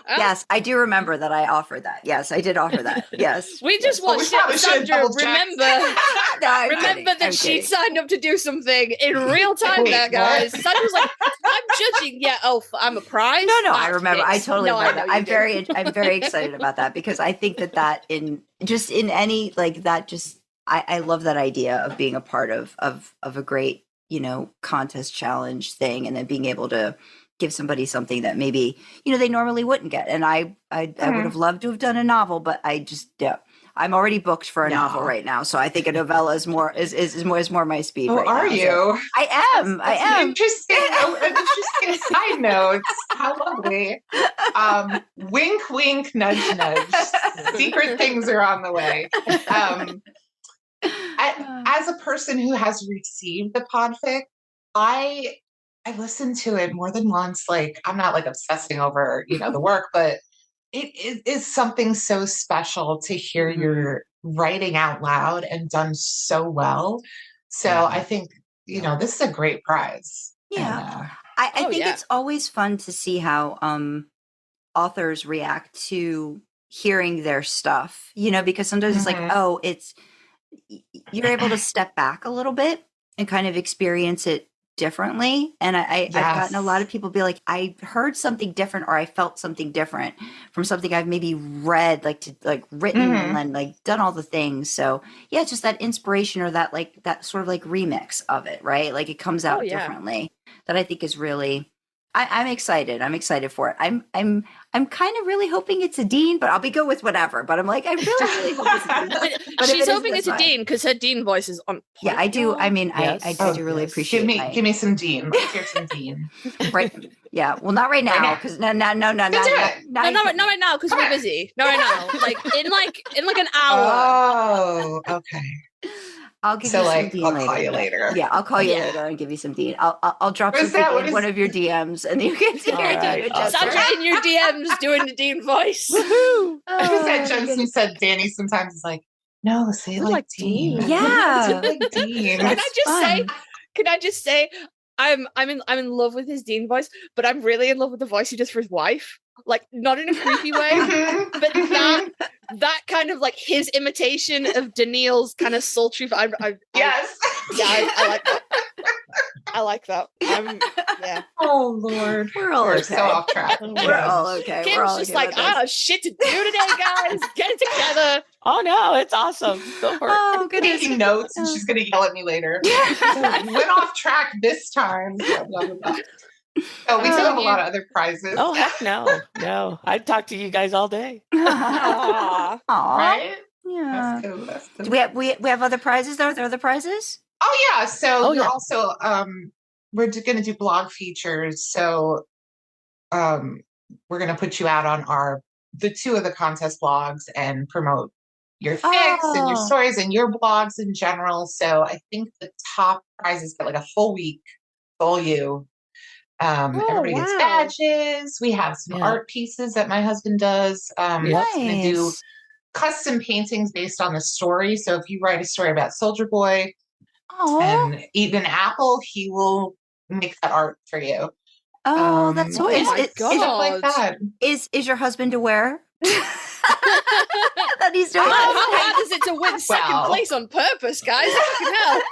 Yes, I do remember that I offered that. Yes, I did offer that. Yes. We just want Sandra remember that she signed up to do something in real time there, guys. Sandra's like, I'm judging. Yeah, I'm a prize. No, I remember. I totally remember. I'm very excited about that because I think that in any like that I love that idea of being a part of a great, contest challenge thing and then being able to give somebody something that maybe, they normally wouldn't get. And I would have loved to have done a novel, but I'm already booked for a novel right now. So I think a novella is more my speed. Oh, are you? So I am. Interesting side note. How lovely. Wink, wink, nudge, nudge. Secret things are on the way. As a person who has received the podfic, I listened to it more than once. Like, I'm not like obsessing over, the work, but it is something so special to hear your writing out loud and done so well. So I think, this is a great prize. Yeah. I think it's always fun to see how authors react to hearing their stuff, because sometimes it's like, you're able to step back a little bit and kind of experience it differently. And I've gotten a lot of people be like, I heard something different or I felt something different from something I've maybe read, written and like done all the things. So yeah, it's just that inspiration or that sort of like remix of it, right? Like it comes out differently that I think is really, I'm excited. I'm excited for it. I'm kind of really hoping it's a Dean, but I'll be good with whatever. But I'm like, I really hope it's a Dean. But She's hoping it's a Dean because her Dean voice is on point. Yeah, I do. I mean, Yes. I do really appreciate Give me some Dean. Let's hear some Dean. Right. Yeah. Well, not right now, because no, not not right now because we're busy. Not right now. Like in like an hour. Oh, okay. I'll give you some Dean I'll later. call you later. Yeah, I'll call you later and give you some Dean. I'll drop What is something that? in one of your DMs and you can see your Alright, Dean. awesome. Sandra in your DMs doing the Dean voice. Woohoo! Jensen said Danny sometimes is like, no, say it like Dean. Yeah. Say it like Dean. Can I just say I'm in love with his Dean voice, but I'm really in love with the voice he does for his wife. Like, not in a creepy way, but that kind of like his imitation of Daniil's kind of sultry. Yes. I like that. I like that. Yeah. Oh Lord, We're all we're okay. so off track. We're all okay. Kim's We're all just okay like, with this. I have shit to do today, guys. Get it together. Oh no, it's awesome. Go for it. Oh, goodness. Taking notes, and she's gonna yell at me later. Went off track this time. Blah, blah, blah. Oh, we still have a lot of other prizes. Oh heck no. I'd talk to you guys all day. Aw. Aw. Right? Yeah. That's cool. Do we have other prizes though? Are there other prizes? Oh yeah. So Oh, you're yeah. also we're going to do blog features. So we're going to put you out on the two of the contest blogs and promote your fics and your Oh. stories and your blogs in general. So I think the top prizes get like a full week, full you. Everybody gets wow. badges. We have some Yeah. art pieces that my husband does. Yep. He's gonna do Nice. custom paintings based on the story. So if you write a story about Soldier Boy Oh. and eat an apple, he will make that art for you. Oh, that's so. oh Is, my is, God. Stuff like that. is your husband aware that he's doing How that? hard is it to win second Well. place on purpose, guys? Fucking hell.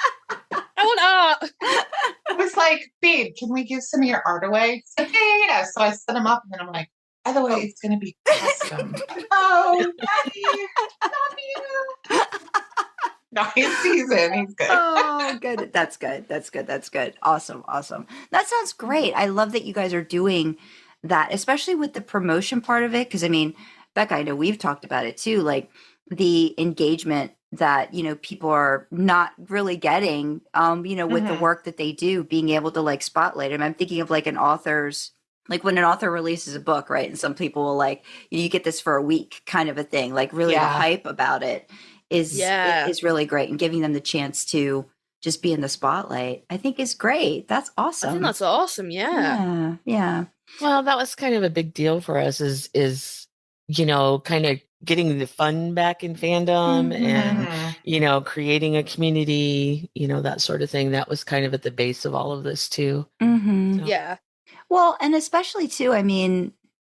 I want art. I was like, babe, can we give some of your art away? He's like, yeah. So I set him up and then I'm like, by the way, it's going to be custom. Oh, daddy, love you. No, he's seasoned. He's good. Oh, good. That's good. Awesome. That sounds great. I love that you guys are doing that, especially with the promotion part of it. Because I mean, Beka, I know we've talked about it too, like the engagement that, people are not really getting, with the work that they do, being able to like spotlight them. I'm thinking of like like when an author releases a book, right? And some people will like, you get this for a week kind of a thing, like really the hype about it is really great. And giving them the chance to just be in the spotlight, I think is great. That's awesome. I think that's awesome. Yeah. Yeah. Well, that was kind of a big deal for us is kind of getting the fun back in fandom and, creating a community, that sort of thing. That was kind of at the base of all of this too. Mm-hmm. So. Yeah. Well, and especially too, I mean,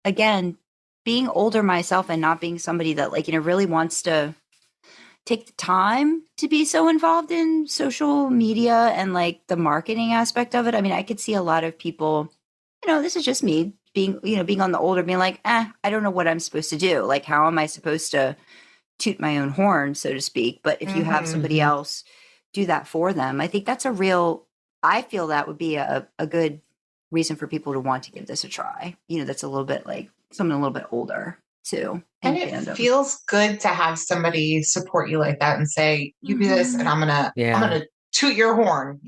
again, being older myself and not being somebody that like, really wants to take the time to be so involved in social media and like the marketing aspect of it. I mean, I could see a lot of people, this is just me being on the older, being like, I don't know what I'm supposed to do. Like, how am I supposed to toot my own horn, so to speak? But if you have somebody else do that for them, I think that's I feel that would be a good reason for people to want to give this a try. That's a little bit like someone a little bit older too. And it feels good to have somebody support you like that and say, you do this and I'm gonna toot your horn,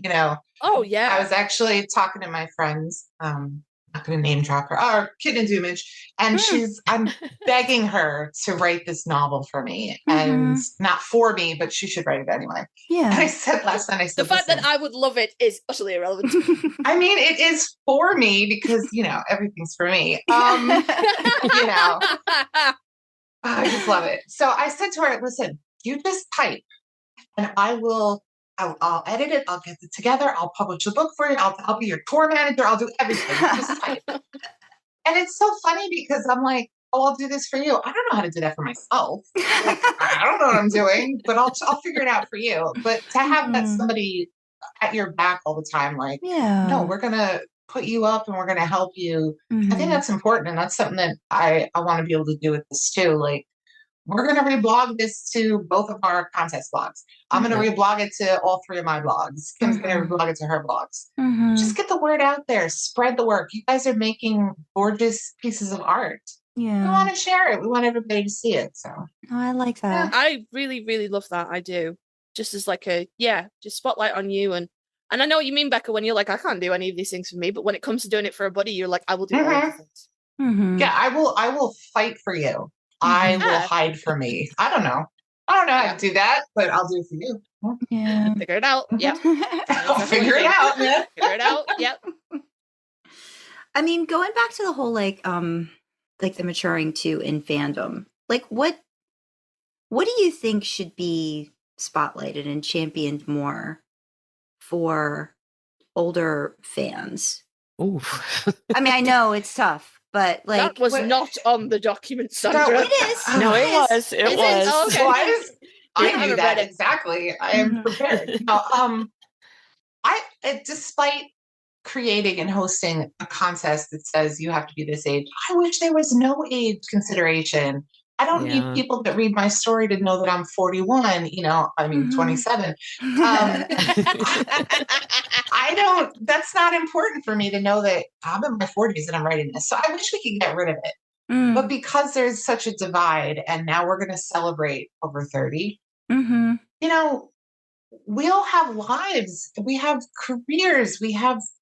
Oh yeah. I was actually talking to my friends, not gonna name drop her, Kitten and Doomage, and I'm begging her to write this novel for me. And not for me, but she should write it anyway. Yeah. And I said last night, the fact that I would love it is utterly irrelevant. I mean, it is for me because, everything's for me. I just love it. So I said to her, listen, you just type and I'll edit it. I'll get it together. I'll publish a book for you. I'll be your tour manager. I'll do everything. You just type. And it's so funny because I'm like, I'll do this for you. I don't know how to do that for myself. Like, I don't know what I'm doing, but I'll figure it out for you. But to have that somebody at your back all the time, like, no, we're going to put you up and we're going to help you. I think that's important. And that's something that I want to be able to do with this too. Like, we're going to reblog this to both of our contest blogs. I'm going to reblog it to all 3 of my blogs. Kim's going to reblog it to her blogs. Just get the word out there. Spread the work. You guys are making gorgeous pieces of art. Yeah. We want to share it. We want everybody to see it. So I like that. I really, really love that. I do. Just as like just spotlight on you. And I know what you mean, Beka, when you're like, I can't do any of these things for me. But when it comes to doing it for a buddy, you're like, I will do all of the things. Yeah, I will fight for you. I will hide for me. I don't know how to do that, but I'll do it for you. Yeah. Figure it out. Yep. I'll figure it out, man. Figure it out. Yep. I mean, going back to the whole like the maturing too in fandom, like what do you think should be spotlighted and championed more for older fans? Ooh. I mean, I know it's tough, but like that was not on the document, Sandra. No, it is. No, it was. It was. Oh, okay. Well, I haven't knew read that it. exactly. I am prepared. No, despite creating and hosting a contest that says you have to be this age, I wish there was no age consideration. I don't need people that read my story to know that I'm 41, 27. I don't, that's not important for me to know that I'm in my 40s and I'm writing this. So I wish we could get rid of it. But because there's such a divide and now we're going to celebrate over 30, we all have lives. We have careers.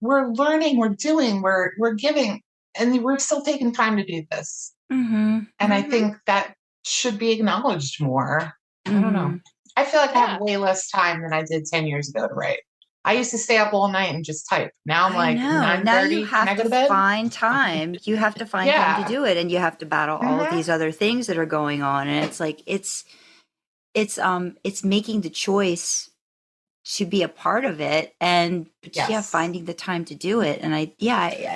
We're learning, we're doing, we're giving, and we're still taking time to do this. And I think that should be acknowledged more. I don't know. I feel like I have way less time than I did 10 years ago to write. I used to stay up all night and just type. Now I'm like, 9:30, now you have can I go to to bed? find time. You have to find time to do it, and you have to battle all of these other things that are going on. And it's like it's making the choice to be a part of it, and finding the time to do it. And I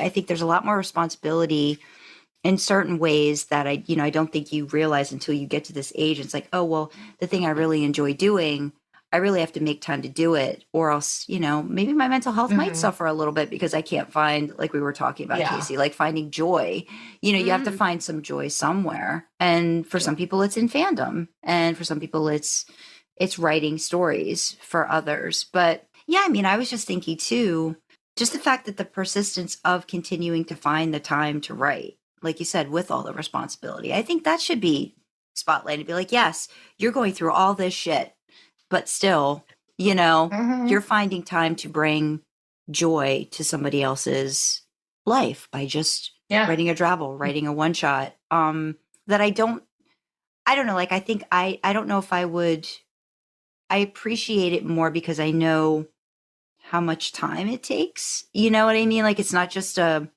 think there's a lot more responsibility in certain ways that I don't think you realize until you get to this age. It's like, oh well, the thing I really enjoy doing, I really have to make time to do it, or else, maybe my mental health might suffer a little bit because I can't find, like we were talking about, Kasey, like finding joy. You have to find some joy somewhere. And for some people it's in fandom, and for some people it's writing stories for others. But yeah, I mean, I was just thinking too, just the fact that the persistence of continuing to find the time to write, like you said, with all the responsibility, I think that should be spotlighted. Be like, yes, you're going through all this shit, but still, you're finding time to bring joy to somebody else's life by just writing a drabble, writing a one shot. That I don't know. Like, I think I don't know if I appreciate it more because I know how much time it takes. You know what I mean? Like, it's not just a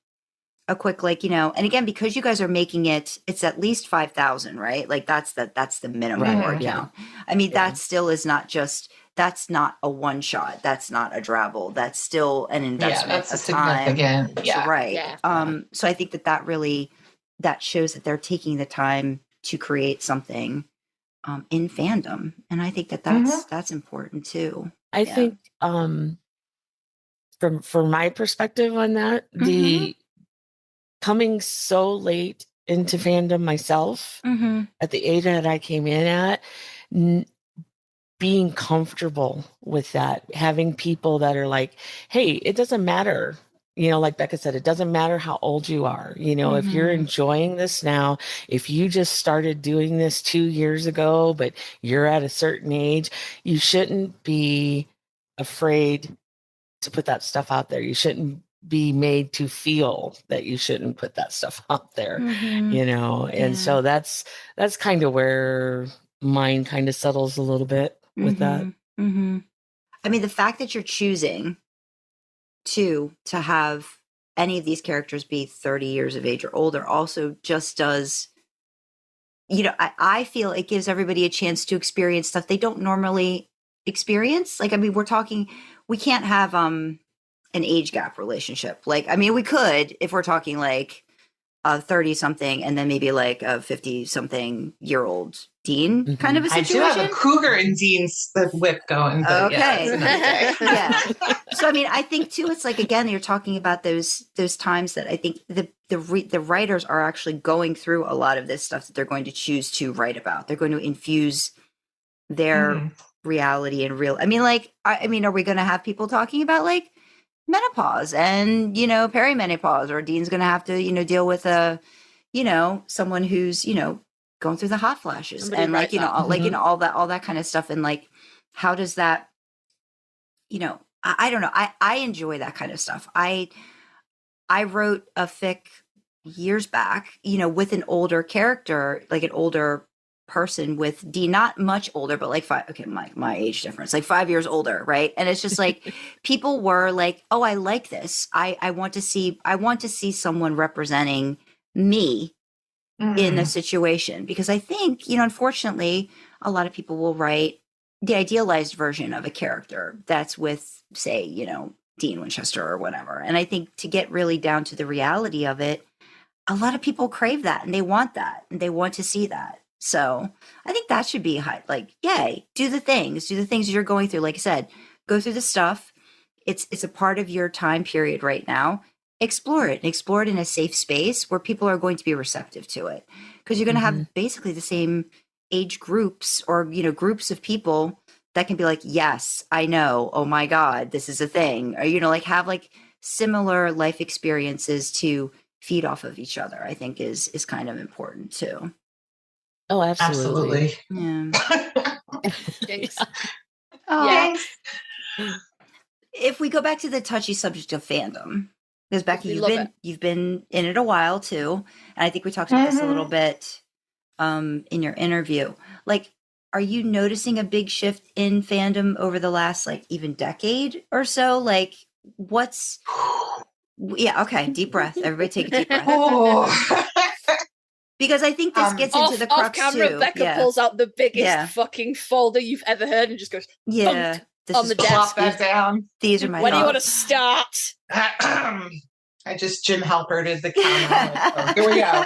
quick, and again, because you guys are making it's at least 5,000, right? Like that's the minimum word count. I mean, that still is not that's not a one shot. That's not a drabble. That's still an investment that's of a significant, time. Yeah. Right. Yeah. So I think that really, that shows that they're taking the time to create something in fandom. And I think that's important too. I think from my perspective on that, the coming so late into fandom myself at the age that I came in at, being comfortable with that, having people that are like, hey, it doesn't matter. Like Beka said, it doesn't matter how old you are. If you're enjoying this now, if you just started doing this 2 years ago, but you're at a certain age, you shouldn't be afraid to put that stuff out there. You shouldn't be made to feel that you shouldn't put that stuff out there, and so that's kind of where mine kind of settles a little bit with that. I mean, the fact that you're choosing to have any of these characters be 30 years of age or older also just does, I feel it gives everybody a chance to experience stuff they don't normally experience. Like, I mean, we can't have an age gap relationship. Like, I mean, we could if we're talking like a 30 something and then maybe like a 50 something year old Dean kind of a situation. I do have a cougar and Dean's whip going. But okay. yeah. So So I mean, I think too, it's like, again, you're talking about those times that I think the writers are actually going through a lot of this stuff that they're going to choose to write about. They're going to infuse their reality and real. I mean, like, I mean, are we going to have people talking about like menopause and, you know, perimenopause, or Dean's going to have to, you know, deal with someone who's, you know, going through the hot flashes. Somebody And like, write you know, that. all, like, you know, all that kind of stuff. And like, how does that, you know, I don't know. I enjoy that kind of stuff. I wrote a fic years back, you know, with an older character, like an older person with Dean, not much older, but like my age difference, like 5 years older, right? And it's just like people were like, oh, I like this. I want to see someone representing me in a situation, because I think, you know, unfortunately, a lot of people will write the idealized version of a character that's with, say, you know, Dean Winchester or whatever. And I think to get really down to the reality of it, a lot of people crave that and they want that and they want to see that. So I think that should be high, like, yay, do the things you're going through. Like I said, go through the stuff. It's a part of your time period right now. Explore it in a safe space where people are going to be receptive to it, because you're going to have basically the same age groups, or, you know, groups of people that can be like, yes, I know, oh my God, this is a thing, or, you know, like have like similar life experiences to feed off of each other. I think is kind of important too. Oh, absolutely. Yeah. Jinx. Yeah. If we go back to the touchy subject of fandom, because Beka, you've been in it a while too, and I think we talked about this a little bit in your interview. Like, are you noticing a big shift in fandom over the last, like, even decade or so? Like, what's okay, deep breath. Everybody take a deep breath. Because I think this gets into the crux off camera, too. Beka pulls out the biggest fucking folder you've ever heard and just goes, yeah, on the desk. That down. These are my When thoughts. do you want to start? I just Jim Halperted the camera. Here we go.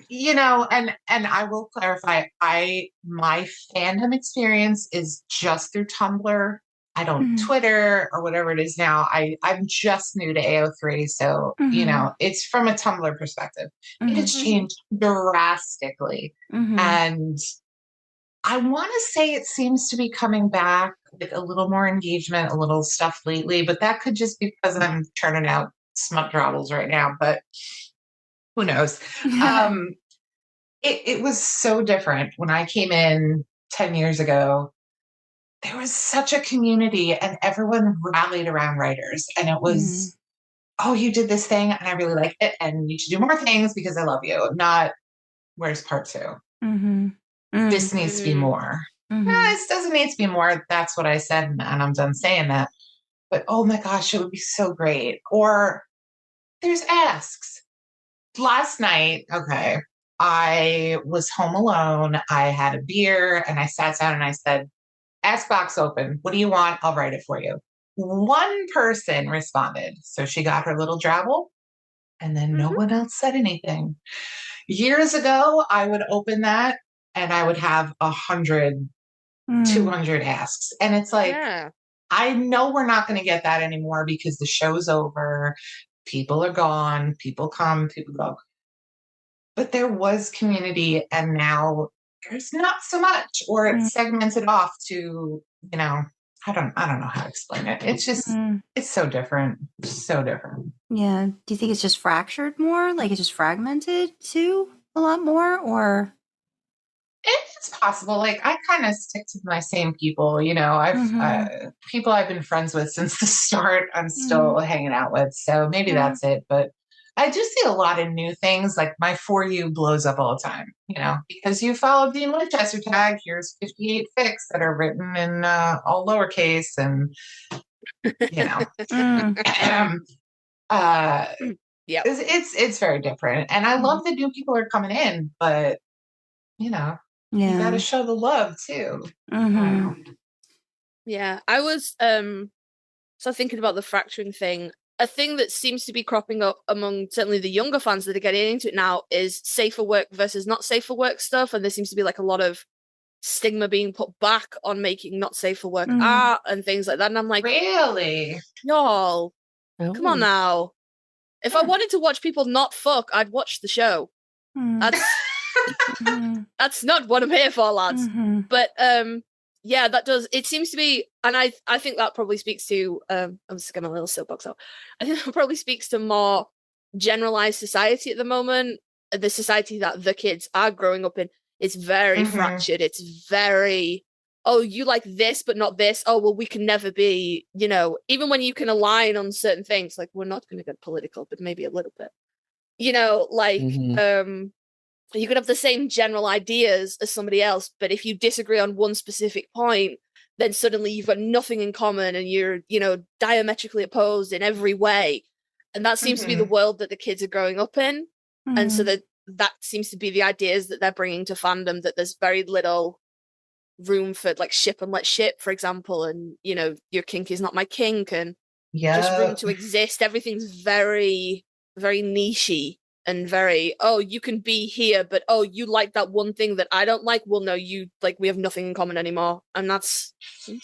You know, and I will clarify, my fandom experience is just through Tumblr. I don't Twitter or whatever it is now. I'm just new to AO3, so you know, it's from a Tumblr perspective. It has changed drastically, and I want to say it seems to be coming back with a little more engagement, a little stuff lately, but that could just be because I'm turning out smut drawbles right now, but who knows? It was so different when I came in 10 years ago. There was such a community and everyone rallied around writers, and it was, oh, you did this thing and I really like it and you should do more things because I love you. Not, where's part 2? This needs to be more. No, this doesn't need to be more. That's what I said, and I'm done saying that. But oh my gosh, it would be so great. Or there's asks. Last night, okay, I was home alone. I had a beer and I sat down and I said, ask box open. What do you want? I'll write it for you. One person responded. So she got her little drabble, and then no one else said anything. Years ago, I would open that and I would have 100, 200 asks. And it's like, I know we're not going to get that anymore because the show's over. People are gone. People come, people go. But there was community, and now there's not so much, or it's segmented off to, you know, I don't know how to explain it. It's just, it's so different. So different. Yeah. Do you think it's just fractured more? Like it's just fragmented too a lot more, or? It's possible. Like I kind of stick to my same people, you know, people I've been friends with since the start, I'm still hanging out with. So maybe that's it. But I do see a lot of new things. Like my For You blows up all the time, you know, because you follow Dean Winchester tag. Here's 58 fics that are written in all lowercase, and you know, it's very different. And I love that new people are coming in, but you know, you got to show the love too. Yeah, I was so thinking about the fracturing thing. A thing that seems to be cropping up among certainly the younger fans that are getting into it now is safe for work versus not safe for work stuff, and there seems to be like a lot of stigma being put back on making not safe for work art and things like that. And I'm like, really? y'all, come on now. If I wanted to watch people not fuck, I'd watch the show. That's that's not what I'm here for, lads. But yeah, that does. It seems to be, and I think that probably speaks to. I'm just getting a little soapbox out. I think that probably speaks to more generalized society at the moment. The society that the kids are growing up in is very fractured. It's very, oh, you like this but not this. Oh, well, we can never be. You know, even when you can align on certain things, like we're not going to get political, but maybe a little bit. You know, like you could have the same general ideas as somebody else, but if you disagree on one specific point, then suddenly you've got nothing in common and you're, you know, diametrically opposed in every way. And that seems to be the world that the kids are growing up in. And so that seems to be the ideas that they're bringing to fandom, that there's very little room for like ship and let ship, for example. And, you know, your kink is not my kink, and just room to exist. Everything's very, very niche-y. And very, oh, you can be here, but oh, you like that one thing that I don't like. Well, no, you like, we have nothing in common anymore, and it's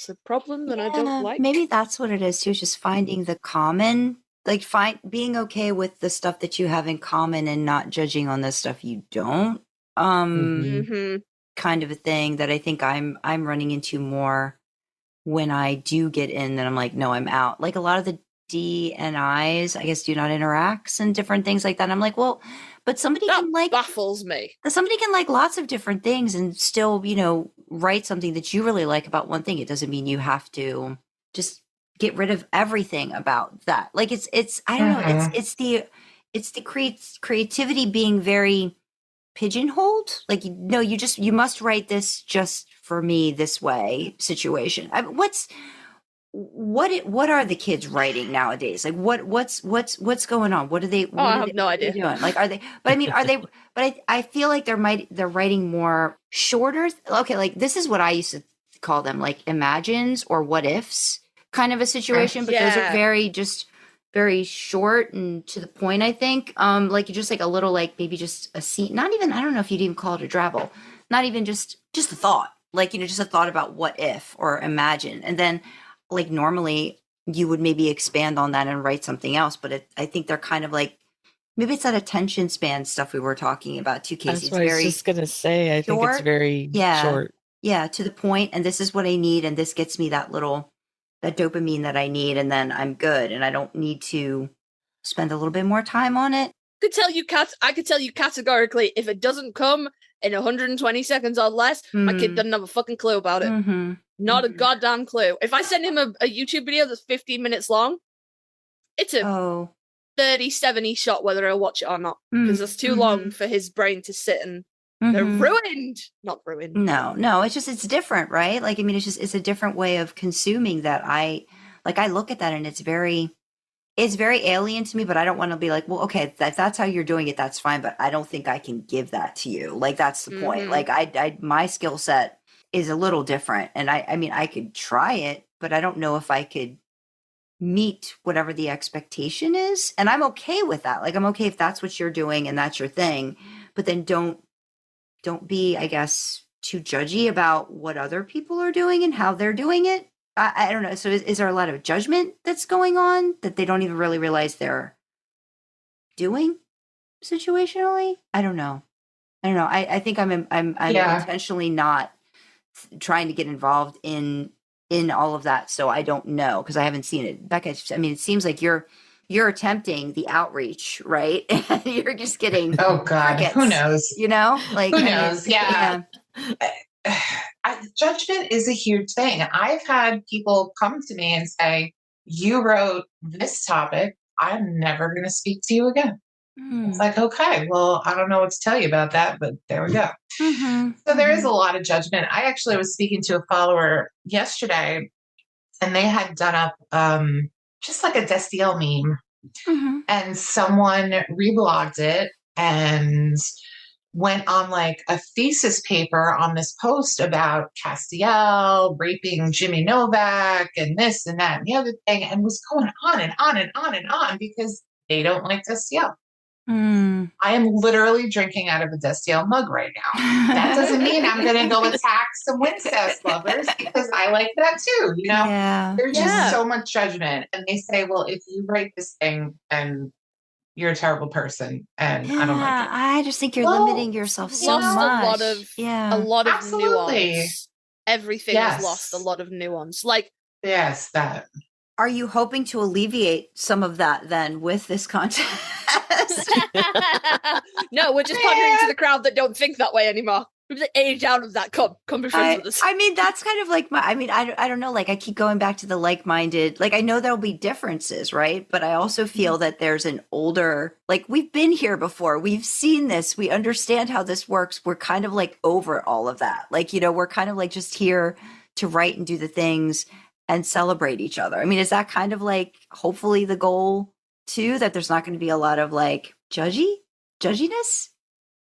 a problem that I don't like. Maybe that's what it is too. Just finding the common, like being okay with the stuff that you have in common and not judging on the stuff you don't. Kind of a thing that I think I'm running into more when I do get in. Then I'm like, no, I'm out. Like a lot of the D and I's, I guess, do not interacts and different things like that. And I'm like, well, but somebody that can like baffles me. Somebody can like lots of different things and still, you know, write something that you really like about one thing. It doesn't mean you have to just get rid of everything about that. Like it's I don't know. It's the creativity being very pigeonholed. Like, no, you must write this just for me this way situation. What are the kids writing nowadays? Like what's going on? What are they? I have no idea. Doing? Like, are they? But I mean, are they? But I feel like they're writing more shorter. Okay, like this is what I used to call them, like imagines or what ifs kind of a situation. But those are very short and to the point. I think, like just like a little, like maybe just a scene. Not even. I don't know if you'd even call it a drabble. Not even just a thought. Like, you know, just a thought about what if or imagine, and then. Like normally you would maybe expand on that and write something else, but I think they're kind of like, maybe it's that attention span stuff we were talking about too, Kasey. That's what I was just going to say. I think it's very short. Yeah, to the point, and this is what I need, and this gets me that dopamine that I need, and then I'm good, and I don't need to spend a little bit more time on it. I could tell you categorically, if it doesn't come in 120 seconds or less, my kid doesn't have a fucking clue about it. Not a goddamn clue. If I send him a YouTube video that's 15 minutes long, it's a 30-70 shot whether I watch it or not. Because it's too long for his brain to sit and they're ruined. Not ruined. No, it's different, right? Like, I mean, it's a different way of consuming that I look at that and it's very alien to me, but I don't want to be like, well, okay, that's how you're doing it. That's fine. But I don't think I can give that to you. Like, that's the point. Like my skill set is a little different. And I mean, I could try it, but I don't know if I could meet whatever the expectation is. And I'm okay with that. Like, I'm okay if that's what you're doing and that's your thing, but then don't be, I guess, too judgy about what other people are doing and how they're doing it. I don't know. So is there a lot of judgment that's going on that they don't even really realize they're doing situationally? I don't know. I think I'm intentionally not trying to get involved in all of that, so I don't know because I haven't seen it. Beka, I mean, it seems like you're attempting the outreach, right? And you're just getting crickets, who knows? You know, like who knows? Yeah. Judgment is a huge thing. I've had people come to me and say, "You wrote this topic. I'm never going to speak to you again." It's like, okay, well, I don't know what to tell you about that, but there we go. So there is a lot of judgment. I actually was speaking to a follower yesterday, and they had done up just like a Destiel meme, and someone reblogged it and went on like a thesis paper on this post about Castiel raping Jimmy Novak and this and that and the other thing, and was going on and on and on and on because they don't like Castiel. I am literally drinking out of a Destiel mug right now. That doesn't mean I'm going to go attack some Wincest lovers because I like that too. You know, there's just so much judgment. And they say, well, if you write this thing, then you're a terrible person. And I don't like it. I just think you're limiting yourself so much. A lot of Absolutely. nuance. Everything has lost a lot of nuance. Like, yes, that. Are you hoping to alleviate some of that then with this contest? No, we're just pandering to the crowd that don't think that way anymore. We've aged out of that. Come be friends with us. I mean, that's kind of like I don't know. Like, I keep going back to the like-minded. Like, I know there'll be differences, right? But I also feel that there's an older, like, we've been here before. We've seen this. We understand how this works. We're kind of like over all of that. Like, you know, we're kind of like just here to write and do the things and celebrate each other. I mean, is that kind of like hopefully the goal too, that there's not going to be a lot of like judginess?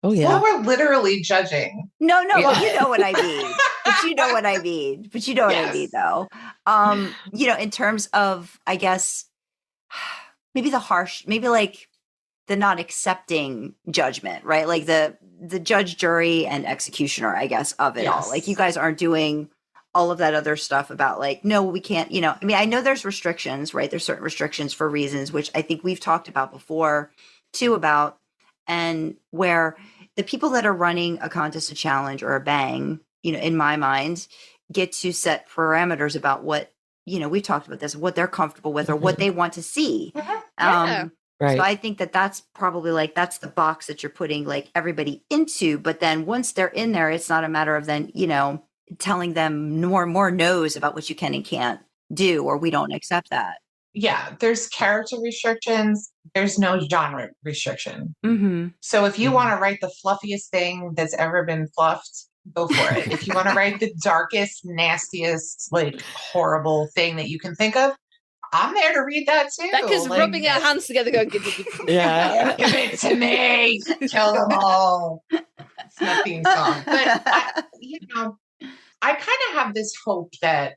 Oh yeah. Well, we're literally judging. No, well, you know what I mean. But you know what I mean. What I mean though. You know, in terms of, I guess, maybe the harsh, maybe like the not accepting judgment, right? Like the judge, jury, and executioner, I guess, of it all. Like, you guys aren't doing all of that other stuff about like, no, we can't, you know, I mean, I know there's restrictions, right? There's certain restrictions for reasons, which I think we've talked about before too, about, and where the people that are running a contest, a challenge, or a bang, you know, in my mind, get to set parameters about what, you know, we've talked about this, what they're comfortable with or what they want to see. Right. So I think that that's probably like, that's the box that you're putting like everybody into. But then once they're in there, it's not a matter of then, you know, telling them more no's about what you can and can't do, or we don't accept that. Yeah, there's character restrictions. There's no genre restriction. Mm-hmm. So if you want to write the fluffiest thing that's ever been fluffed, go for it. If you want to write the darkest, nastiest, like horrible thing that you can think of, I'm there to read that too. Becca's like, rubbing her hands together going, give Yeah. give it to me. Kill them all. It's my theme song. But, you know, I kind of have this hope that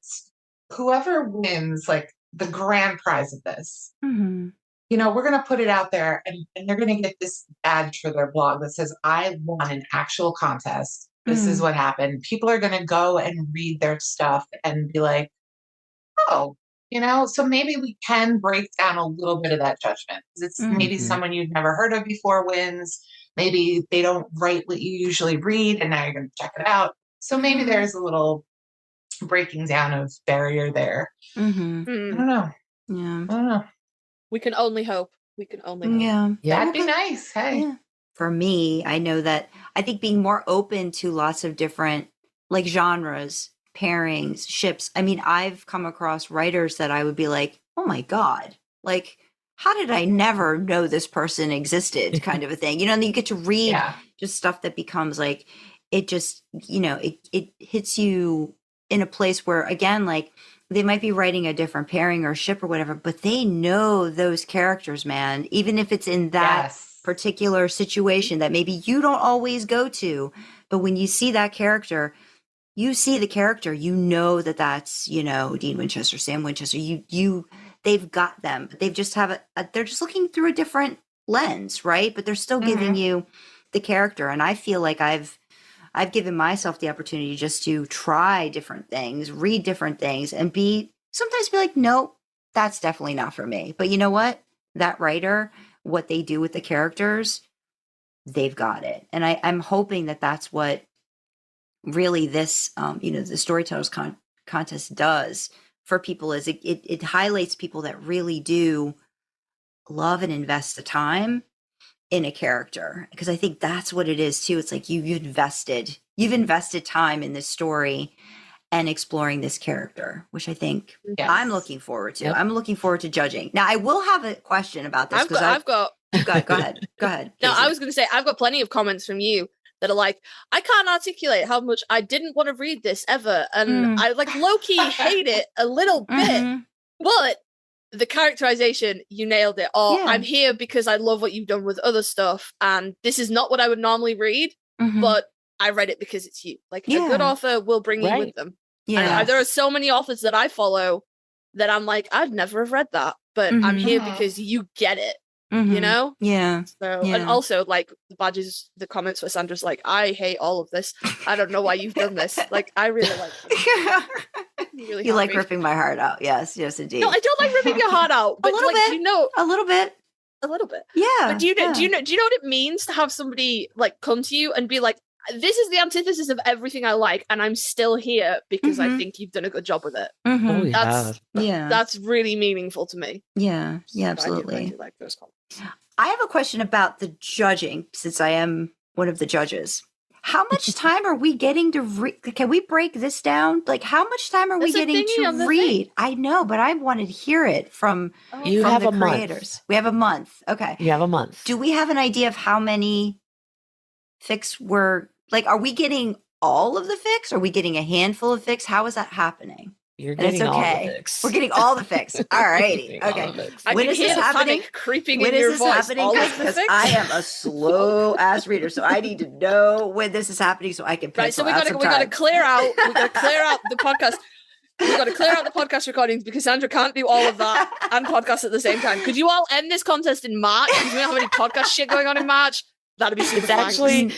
whoever wins, like, the grand prize of this, Mm-hmm. you know, we're going to put it out there and they're going to get this badge for their blog that says, I won an actual contest. This is what happened. People are going to go and read their stuff and be like, oh, you know, so maybe we can break down a little bit of that judgment. It's maybe someone you've never heard of before wins. Maybe they don't write what you usually read and now you're going to check it out. So maybe there's a little breaking down of barrier there. Mm-hmm. I don't know. Yeah. I don't know. We can only hope. Yeah. That'd be nice. Hey. Yeah. For me, I know that I think being more open to lots of different like genres, pairings, ships. I mean, I've come across writers that I would be like, oh my God, like, how did I never know this person existed kind of a thing? You know, and you get to read just stuff that becomes like, it just, you know, it hits you in a place where, again, like, they might be writing a different pairing or ship or whatever, but they know those characters, man, even if it's in that particular situation that maybe you don't always go to. But when you see that character, you see the character, you know that that's, you know, Dean Winchester, Sam Winchester, they've got them, but they've just have they're just looking through a different lens, right? But they're still giving you the character. And I feel like I've given myself the opportunity just to try different things, read different things, and sometimes be like, nope, that's definitely not for me. But you know what? That writer, what they do with the characters, they've got it. And I'm hoping that that's what really this, you know, the Storytellers Contest does for people, is it highlights people that really do love and invest the time in a character, because I think that's what it is too. It's like you've invested time in this story and exploring this character, which I think I'm looking forward to. I'm looking forward to judging. Now, I will have a question about this. Go ahead. No, I was going to say, I've got plenty of comments from you that are like, I can't articulate how much I didn't want to read this ever. And I like low-key hate it a little bit, but the characterization, you nailed it. Or I'm here because I love what you've done with other stuff, and this is not what I would normally read, but I read it because it's you. Like a good author will bring you with them. Yeah, there are so many authors that I follow that I'm like, I'd never have read that, but I'm here because you get it. you know? Yeah. So, Yeah. and also like the comments where Sandra's like, I hate all of this. I don't know why you've done this. Like, I really like it. Really You like happy. ripping my heart out. Yes, indeed. No, I don't like ripping your heart out, but little like, bit. you know, A little bit. a little bit. Yeah. But do you know what it means to have somebody like come to you and be like, this is the antithesis of everything I like, and I'm still here because I think you've done a good job with it. Oh, yeah. That's really meaningful to me. Yeah. Yeah, I absolutely. do like those comments. I have a question about the judging, since I am one of the judges. How much time are we getting to read? Can we break this down? Like, how much time are we There's a getting thingy on to the read? thing. I know, but I wanted to hear it from You from have the a month. creators. We have a month. Okay. You have a month. Do we have an idea of how many fics we're like? Are we getting all of the fics? Are we getting a handful of fics? How is that happening? You're And it's getting all the okay. fics. We're getting all the fics. All You're righty. getting all Okay. the fics. I When can is hear this the happening? panic creeping When in your is this voice. happening? All of the Because things. I am a slow ass reader, so I need to know when this is happening so I can Right, so pencil out some we gotta time. clear out the podcast. We've got to clear out the podcast recordings because Sandra can't do all of that and podcast at the same time. Could you all end this contest in March? Because we don't have any podcast shit going on in March. That'd be super It's fun. actually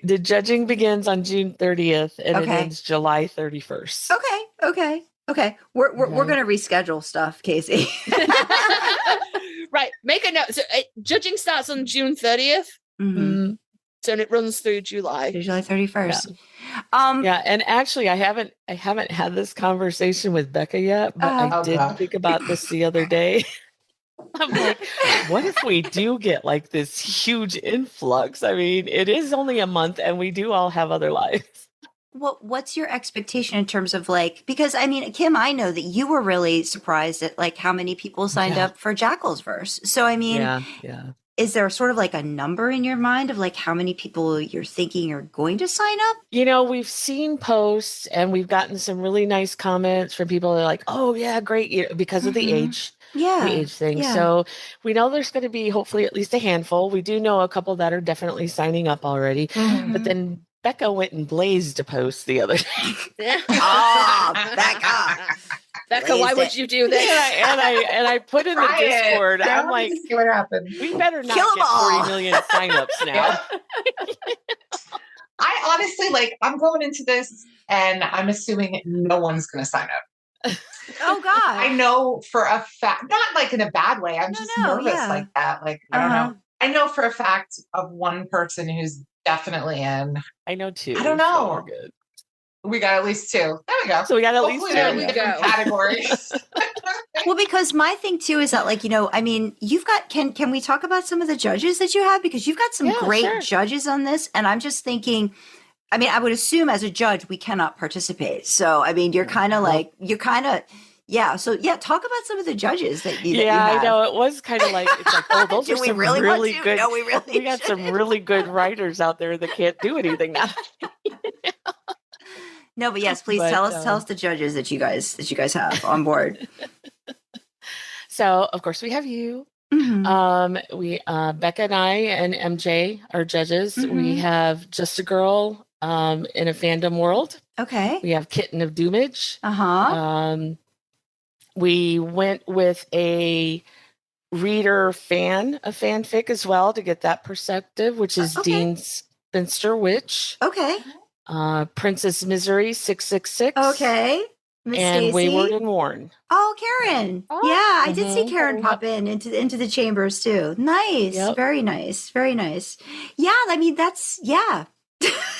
the judging begins on June 30th and it Okay. ends July 31st. Okay. We're gonna reschedule stuff, Kasey. Right. Make a note. So judging starts on June 30th, Mm-hmm. so and it runs through July. July 31st. Yeah, and actually I haven't had this conversation with Beka yet, but I Oh, did God. think about this the other day. I'm like, what if we do get like this huge influx? I mean, it is only a month and we do all have other lives. What's your expectation in terms of like, because I mean, Kym, I know that you were really surprised at like how many people signed Yeah. up for Jackal's verse. So I mean, Yeah. is there sort of like a number in your mind of like how many people you're thinking are going to sign up? You know, we've seen posts and we've gotten some really nice comments from people that are like, oh yeah, great, because of the Mhm. age. Yeah. The age thing. Yeah. So we know there's going to be hopefully at least a handful. We do know a couple that are definitely signing up already. Mhm. But then Beka went and blazed a post the other day. Yeah. Oh, Beka. Becca, why Blazed would it. you do this? and I put in the Try it. Discord, I I'm wanted like, to see what happens. we better not Kill 'em get all. 40 million signups now. I honestly I'm going into this and I'm assuming no one's going to sign up. Oh God. I know for a fact, not like in a bad way. I'm just nervous yeah. like that. Like, I don't know. I know for a fact of one person who's definitely in. I know two. I don't so know. we're good. We got at least two. There we go. So we got at Hopefully least they're two. in There we different go. categories. Well, because my thing too is that, like, you know, I mean, you've got, can we talk about some of the judges that you have? Because you've got some Yeah, great sure. judges on this. And I'm just thinking, I mean, I would assume as a judge, we cannot participate. So, I mean, you're kind of like, yeah. So yeah, talk about some of the judges that you Yeah, have. I know. It was kind of like, it's like, oh, those Do are we some really really, want to? good. No, we really We got some shouldn't. really good writers out there that can't do anything now. No, but yes, please But, tell us the judges that you guys have on board. So of course we have you. Mhm. We Beka and I and MJ are judges. We Mhm. have Just a Girl in a Fandom World. Okay. We have Kitten of Doomage. Uh-huh. We went with a reader fan of fanfic as well to get that perspective, which is Okay. Dean Spinster Witch, Okay. Princess Misery 666, Okay. Miss and Stacey. Wayward and Worn. Oh, Karen. Oh. Yeah, I did see Mhm. Karen pop into the chambers too. Nice. Yep. Very nice. Very nice. Yeah, I mean that's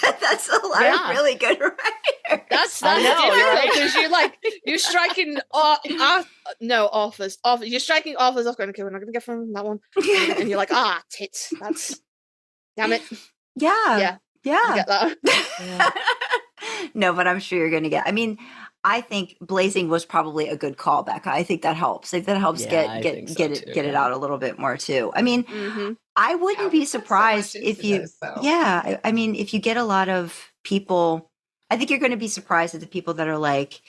that's a lot Yeah. of really good writers. That's I know, difficult right? because you're striking offers. You're striking offers off going, okay, we're not gonna get from that one. And you're like, tits. That's damn it. yeah. Yeah. I get that. Yeah. No, but I'm sure you're going to get. I mean, I think Blazing was probably a good callback. I think that helps. Like that helps Yeah, I get think so get too, it get it yeah. out a little bit more too. I mean, Mhm. I wouldn't be surprised if you. Yeah. I mean, if you get a lot of people, I think you're going to be surprised at the people that are like,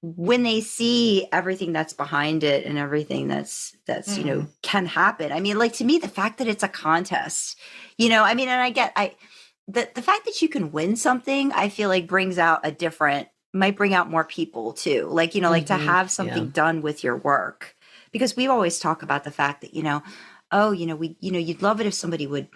when they see everything that's behind it and everything that's you know can happen. I mean, like to me, the fact that it's a contest, you know, I mean, and the fact that you can win something, I feel like might bring out more people too. Like, you know, like to Mhm, have something yeah. done with your work, because we always talk about the fact that, you know, oh, you'd love it if somebody would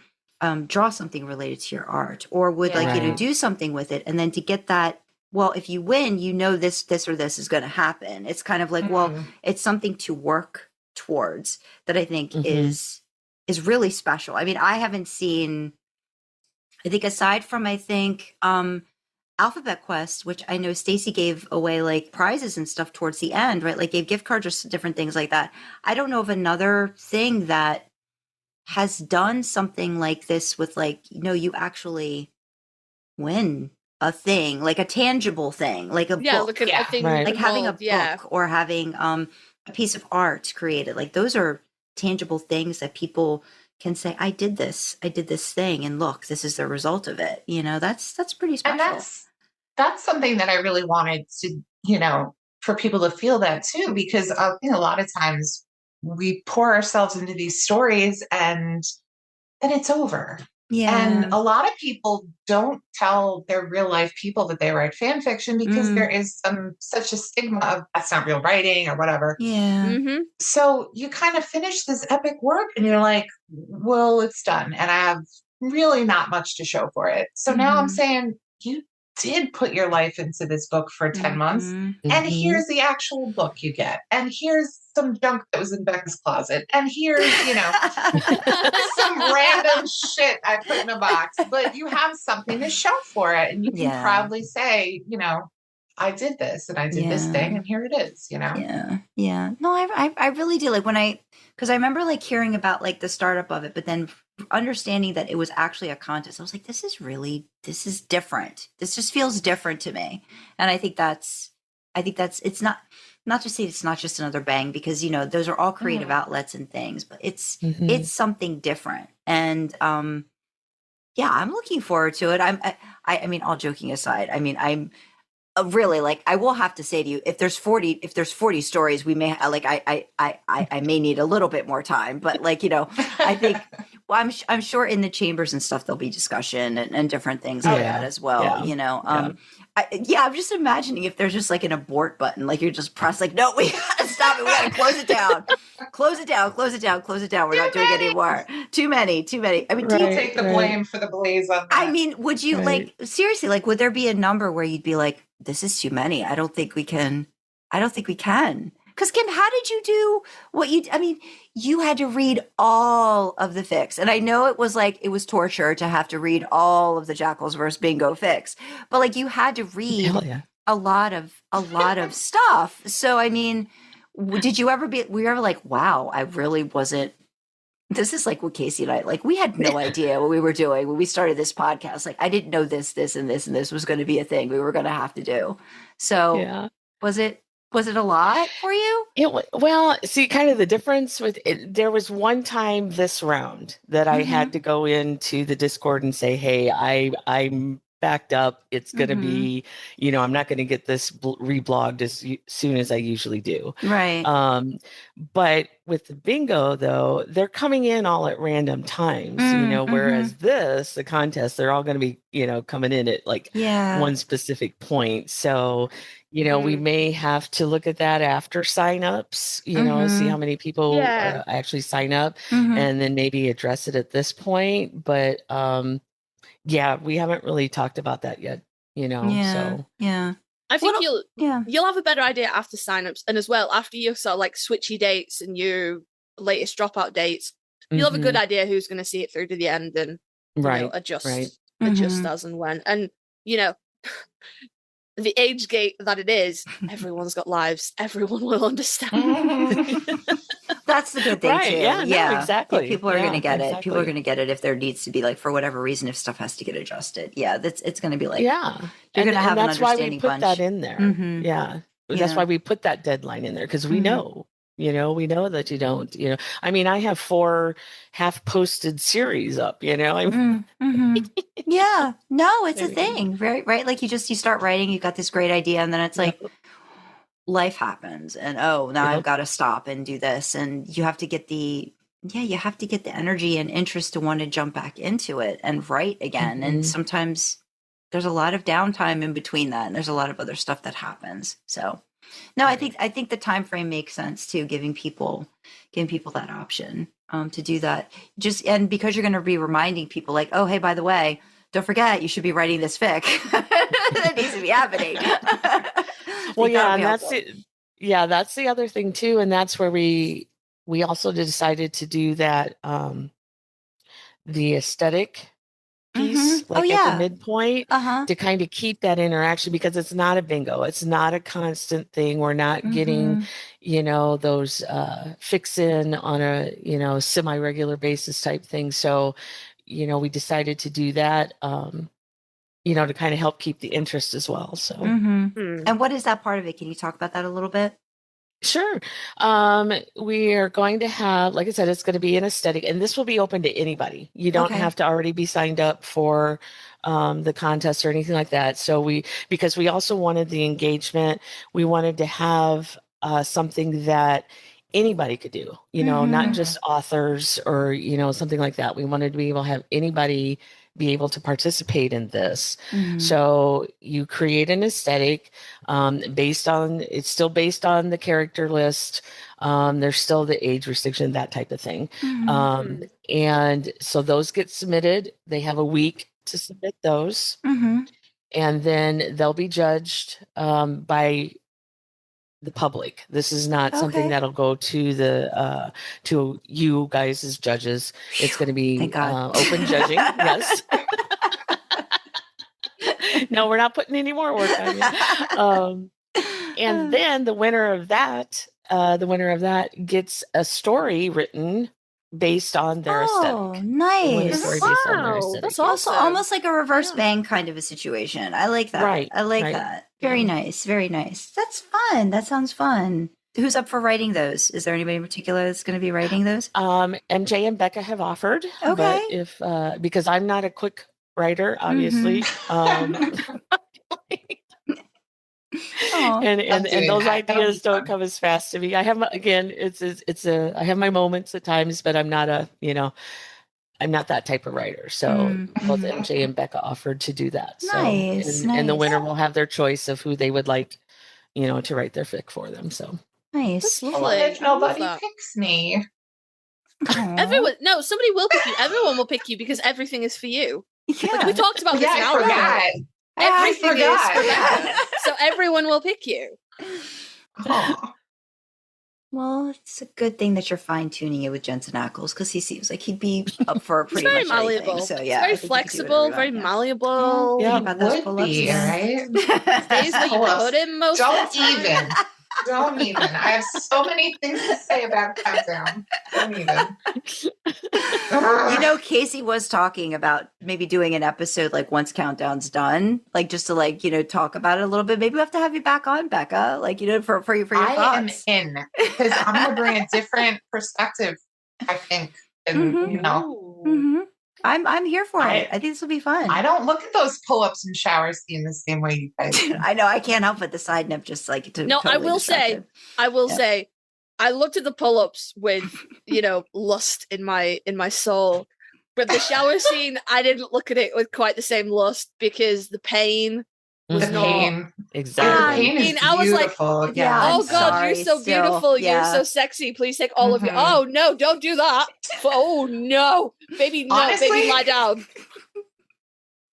draw something related to your art, or would do something with it. And then to get that, well, if you win, this or this is going to happen. It's kind of like, well, it's something to work towards that I think is really special. I mean, I haven't seen, I think aside from, Alphabet Quest, which I know Stacey gave away like prizes and stuff towards the end, right? Like gave gift cards or different things like that. I don't know of another thing that has done something like this with like, you actually win a thing, like a tangible thing, like a book. Look at a thing like having a involved, book or having a piece of art created. Like those are tangible things that people can say, I did this thing, and look, this is the result of it. That's pretty special. And that's something that I really wanted to, for people to feel that too, because a lot of times we pour ourselves into these stories and then it's over. Yeah. And a lot of people don't tell their real life people that they write fan fiction because there is such a stigma of that's not real writing or whatever. Yeah. So you kind of finish this epic work and you're like, well, it's done. And I have really not much to show for it. So now I'm saying, you did put your life into this book for 10 months, and here's the actual book you get. And here's some junk that was in Beka's closet. And here's, some random shit I put in a box, but you have something to show for it. And you can proudly say, I did this and I did this thing and here it is, Yeah. Yeah. No, I really do. Like because I remember like hearing about like the startup of it, but then understanding that it was actually a contest, I was like, this is different. This just feels different to me. And I think that's it's not to say it's not just another bang, because, those are all creative outlets and things, but it's something different. And, I'm looking forward to it. I mean, all joking aside, I mean, I'm really like, I will have to say to you, if there's 40 stories, we may I may need a little bit more time, but like, I think, well, I'm sure in the chambers and stuff, there'll be discussion and different things like that as well. I'm just imagining if there's just like an abort button, like you just press like, no, we gotta stop it. We gotta close it down. Close it down. We're not doing it anymore. Too many. I mean, do you take the blame for the blaze on that? I mean, would you like, seriously, like, would there be a number where you'd be like, this is too many. I don't think we can. Because Kym, how did you do what you had to read all of the fics. And I know it was torture to have to read all of the Jackals versus Bingo fics, but like you had to read a lot of stuff. So, I mean, were you ever like, wow, I really wasn't, this is like what Kasey and I, like, we had no idea what we were doing when we started this podcast. Like, I didn't know this, and this was going to be a thing we were going to have to do. So was it a lot for you? Well, see, kind of the difference with it, there was one time this round that I had to go into the Discord and say, hey, I'm backed up. It's going to be, I'm not going to get this reblogged as soon as I usually do. Right. But with the bingo, though, they're coming in all at random times, whereas the contest, they're all going to be, coming in at like one specific point. So, we may have to look at that after signups, see how many people actually sign up and then maybe address it at this point. But, we haven't really talked about that yet, so. Yeah. I think you'll have a better idea after signups, and as well after your sort of like switchy dates and your latest dropout dates, you'll have a good idea who's going to see it through to the end and adjust as and when. And the age gate that it is, everyone's got lives. Everyone will understand. That's the good thing too. Yeah, no, exactly. People are going to get it. People are going to get it if there needs to be, like, for whatever reason, if stuff has to get adjusted. Yeah, it's going to be like, you're going to have an understanding bunch. That's why we put that in there. That's why we put that deadline in there, because we know. We know that you don't, I mean, I have 4 half-posted series up, Yeah, no, it's a thing, right? Like you start writing, you got this great idea, and then it's like life happens, and now I've got to stop and do this, and you have to get the energy and interest to want to jump back into it and write again. And sometimes there's a lot of downtime in between that, and there's a lot of other stuff that happens. So No, I think the time frame makes sense too, giving people that option to do that. Just and because you're going to be reminding people like, oh, hey, by the way, don't forget you should be writing this fic. That needs to be happening. Well, yeah, and that's the other thing too, and that's where we also decided to do that the aesthetic piece at the midpoint to kind of keep that interaction, because it's not a bingo, it's not a constant thing. We're not getting those fix in on a semi-regular basis type thing. So we decided to do that to kind of help keep the interest as well. So and what is that part of it? Can you talk about that a little bit? Sure. We are going to have, like I said, it's going to be an aesthetic, and this will be open to anybody. You don't have to already be signed up for the contest or anything like that. So because we also wanted the engagement, we wanted to have something that anybody could do, not just authors or, something like that. We wanted to be able to have anybody be able to participate in this. So you create an aesthetic it's still based on the character list. There's still the age restriction, that type of thing. And so those get submitted. They have a week to submit those. And then they'll be judged by the public. This is not something that'll go to the to you guys as judges. It's going to be open judging. Yes. No, we're not putting any more work on you. And then the winner of that gets a story written based on their aesthetic. Oh, nice. That's awesome. Almost like a reverse bang kind of a situation. I like that. Right. I like that. Very nice. Very nice. That's fun. That sounds fun. Who's up for writing those? Is there anybody in particular that's going to be writing those? MJ and Beka have offered. Okay. But if because I'm not a quick writer, obviously. And those ideas don't come as fast to me. I have I have my moments at times, but I'm not I'm not that type of writer. So both MJ and Beka offered to do that. Nice. And the winner will have their choice of who they would like, to write their fic for them. So nice. If nobody picks me. Somebody will pick you. Everyone will pick you because everything is for you. Yeah. Like we talked about this an hour ago. Everything is for Beka. So everyone will pick you. Oh. Well, it's a good thing that you're fine tuning it with Jensen Ackles, because he seems like he'd be up for pretty very much malleable. anything. So yeah, very flexible, very malleable. Yeah, about those pull-ups, right? Days where you put in most of the time. Don't even. I have so many things to say about Countdown. Don't even. Kasey was talking about maybe doing an episode like once Countdown's done, like just to talk about it a little bit. Maybe we have to have you back on, Beka, for your thoughts. I am in, because I'm going to bring a different perspective, I think. And, I'm here for it. I think this will be fun. I don't look at those pull-ups and shower scene the same way you guys do. I know. I can't help but the side nip just like to. No, totally I will say, I looked at the pull-ups with, lust in my soul. But the shower scene, I didn't look at it with quite the same lust, because the pain was not. Pain. Exactly. The pain is I was like, beautiful. oh God, you're so beautiful. You're so sexy. Please take all of you. Oh no, don't do that. Oh no, baby, no, Honestly, baby, lie down.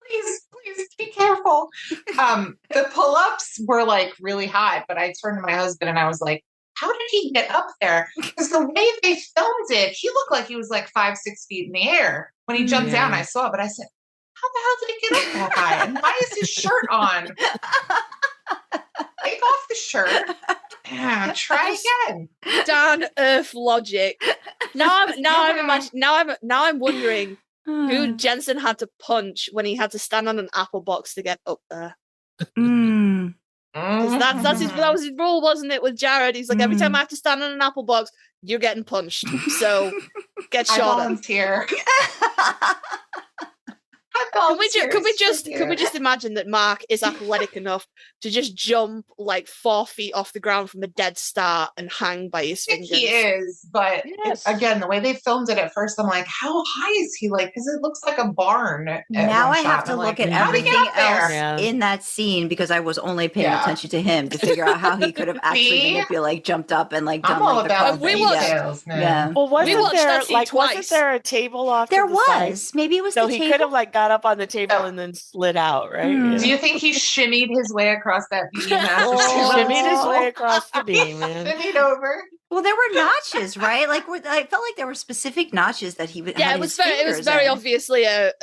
Please be careful. The pull-ups were really hot, but I turned to my husband and I was like, how did he get up there? Because the way they filmed it, he looked like he was 5-6 feet in the air. When he jumped down, I saw it, but I said, how the hell did he get up that high? And why is his shirt on? Take off the shirt. Yeah, try again. Down earth logic. Now I'm wondering who Jensen had to punch when he had to stand on an apple box to get up there. Because that was his rule, wasn't it, with Jared? He's like, every time I have to stand on an apple box, you're getting punched. So get shot. I volunteer. Can we just imagine that Mark is athletic enough to just jump like 4 feet off the ground from a dead start and hang by his I think fingers? he is, but Yes. again, the way they filmed it at first, I'm like, how high is he? Like, because it looks like a barn. At Now one I shot, have and to I'm look like, at how'd he get everything up there? else Yeah. in that scene because I was only paying Yeah. attention to him to figure out how he could have actually See? manipulated, jumped up and like I'm done all like the about we the watched- details, man. Yeah. Well, We watched that scene wasn't twice. there a table off There to the side? was. Maybe it was So the he table. could have like got up on the table Oh. and then slid out, right? Hmm. Do you think he shimmied his way across that beam after Oh, she shimmied his way across the beam, man. shimmied over? Well, there were notches, right? Like I felt like there were specific notches that he would. Yeah, had it was his very fingers very in. obviously a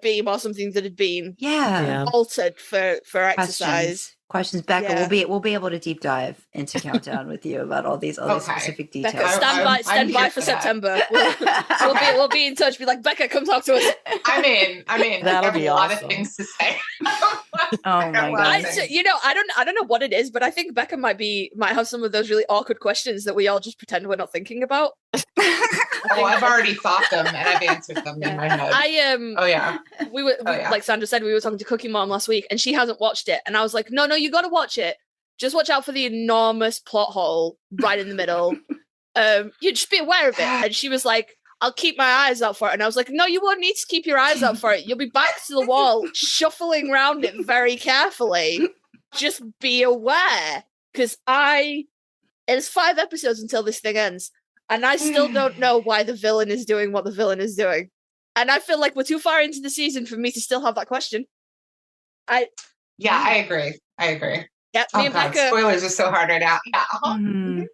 beam or something that had been Yeah. Yeah. altered for exercise. Questions, Becca. Yeah. We'll be able to deep dive into Countdown with you about all these Okay. specific Becca, details. stand by here for for that. September. We'll be in touch. Be like, Becca, come talk to us. I'm in. That'll I have be a lot of awesome. things to say. Oh my Wow. god. I don't know what it is, but I think Becca might have some of those really awkward questions that we all just pretend we're not thinking about. Oh, I've already thought them and I've answered them in my head. Oh yeah. Yeah. Like Sandra said, we were talking to Cookie Mom last week, and she hasn't watched it, and I was like, no, you got to watch it. Just watch out for the enormous plot hole right in the middle. You just be aware of it. And she was like, I'll keep my eyes out for it. And I was like, no, you won't need to keep your eyes out for it. You'll be back to the wall, shuffling around it very carefully. Just be aware. Because it's 5 episodes until this thing ends. And I still don't know why the villain is doing what the villain is doing. And I feel like we're too far into the season for me to still have that question. I agree. Yeah, Oh me and god, Becca, spoilers are so hard right now. Yeah. Mhm.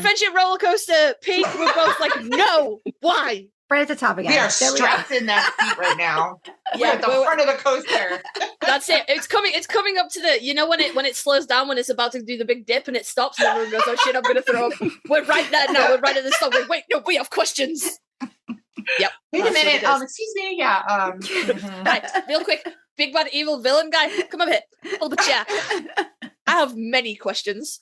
friendship roller coaster peak. We're both like, no, why? Right at the top again. We are There we go. strapped in that seat right now. We're Yeah, at the front of the coaster. that's it. It's coming up to the, you know, when it slows down, when it's about to do the big dip and it stops and everyone goes, oh shit, I'm gonna throw up. We're right there now. We're right at the stop. Like, wait, no, we have questions. Yep. Wait a that's what minute. it is. Excuse me. Yeah. Right, real quick. Big bad evil villain guy, come up here. Pull up a chair. I have many questions.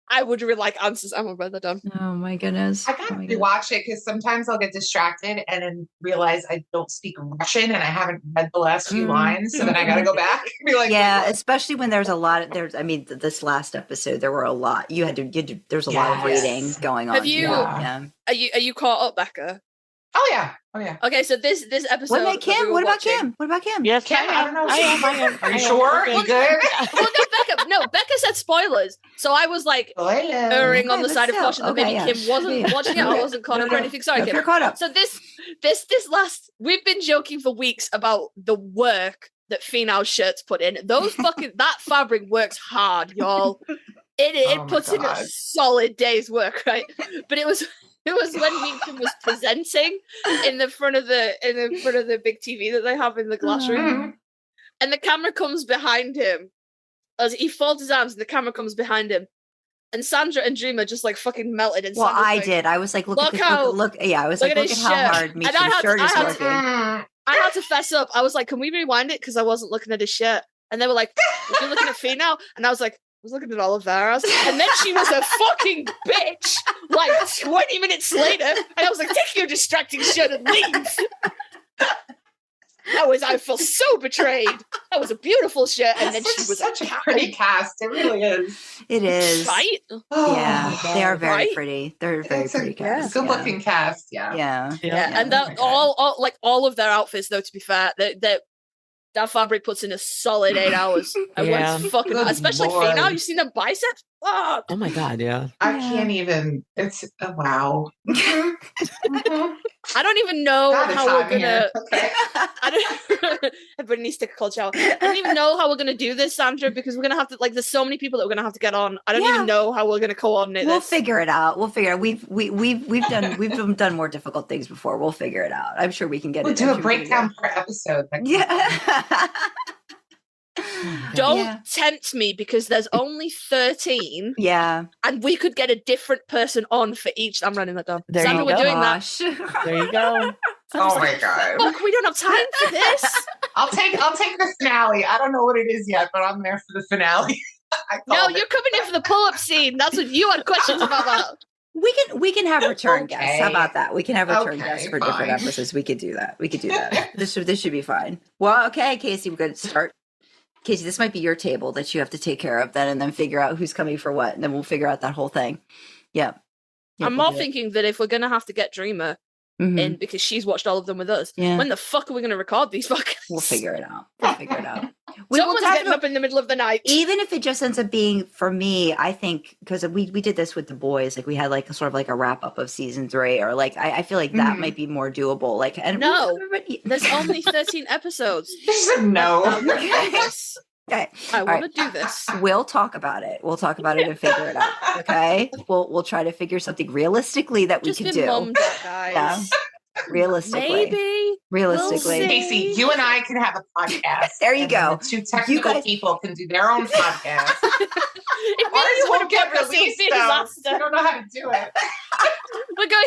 I would really like answers. I'm gonna write that down. Oh my goodness. I gotta Oh my goodness. rewatch it because sometimes I'll get distracted and then realize I don't speak Russian and I haven't read the last few lines. So then I gotta go back and be like, Yeah, especially when there's a lot of this last episode there were a lot. There's a lot of Yes. reading going on. Have you- Yeah. Are you caught up, Becca? oh yeah. Okay, so this episode. What about that we Kim? were What about watching- Kim? What about Kim? Yes, Kim, I don't know. I am. Are you sure? You good? Well, no, Becca said spoilers, so I was like erring on Okay, the but side of still, caution that okay, maybe yeah. Kim wasn't Yeah. watching it or wasn't caught up or anything. Sorry, If Kim. you're caught up. So this last, we've been joking for weeks about the work that Finau's shirts put in. Those fucking that fabric works hard, y'all. It Oh my puts in a God. solid day's work, right? But it was when Meekman was presenting in the front of the big TV that they have in the glass room, Mhm. and the camera comes behind him as he folds his arms, and the camera comes behind him, and Sandra and Dreamer just like fucking melted. And Well, Sandra's I like, did. I was like, look Look at how- look. Yeah, I was look like, at look at his how shirt. hard And I Meekman's had to- shirt I is had to- working. I had to fess up. I was like, can we rewind it? Because I wasn't looking at his shirt. And they were like, you're looking at Finau? And I was like, I was looking at all of theirs. And then she was a fucking bitch like 20 minutes later. And I was like, take your distracting shirt and leave. I felt so betrayed. That was a beautiful shirt. And then she was such a pretty cast. It really is. It is. right. Oh, Yeah, they are very Right? pretty. They're very It's a pretty cast. good looking cast. Yeah. Yeah. Yeah, and Oh my that God. all of their outfits, though, to be fair, that fabric puts in a solid 8 hours. And Yeah. works fucking, Good especially Lord. Finau. You seen them biceps? Fuck. Oh my god, yeah. I Yeah. can't even. It's wow. Mhm. I don't even know God, it's how hot we're in here. gonna. Okay. I don't. Everybody needs to take a cold shower. I don't even know how we're gonna do this, Sandra, because we're gonna have to. Like, there's so many people that we're gonna have to get on. I don't Yeah. even know how we're gonna coordinate We'll this. figure it out. We'll figure it out. We've done more difficult things before. We'll figure it out. I'm sure we can get We'll it. do I'm a sure we can breakdown per episode. get it. Yeah. Don't Yeah. tempt me because there's only 13, Yeah. and we could get a different person on for each. I'm running that down. There Sandra, you we're go. doing that. Gosh. There you go. Oh my god. Fuck, we don't have time for this. I'll take the finale. I don't know what it is yet, but I'm there for the finale. I No, called it. you're coming in for the pull-up scene. That's what you had questions about. That. We can have return guests. How Okay. about that? We can have return Okay, guests for different fine. episodes. We could do that. This should be fine. Well, okay, Kasey, we're going to start. Kasey, this might be your table that you have to take care of then, and then figure out who's coming for what, and then we'll figure out that whole thing. Yeah. I'm more thinking that if we're going to have to get Dreamer Mm-hmm. in because she's watched all of them with us, Yeah. when the fuck are we going to record these fuckers? We'll figure it out. We Someone's getting definitely- up in the middle of the night. even if it just ends up being, for me, I think, because we did this with the boys, like we had like a sort of like a wrap up of season 3, or like I feel like that Mhm. might be more doable. Like, and No. There's only 13 episodes. No. I want to do this. Okay. I All want right. to do this. We'll talk about it. We'll talk about it and figure it out. Okay. We'll try to figure something realistically that we Just can been do. mummed at, guys. Yeah. Realistically. Maybe. Realistically. We'll Casey, you and I can have a podcast. There you and then go. The two technical guys- people can do their own podcast. If Ours you won't would get podcast, it would released, be a though. I disaster. don't know how to do it. We're going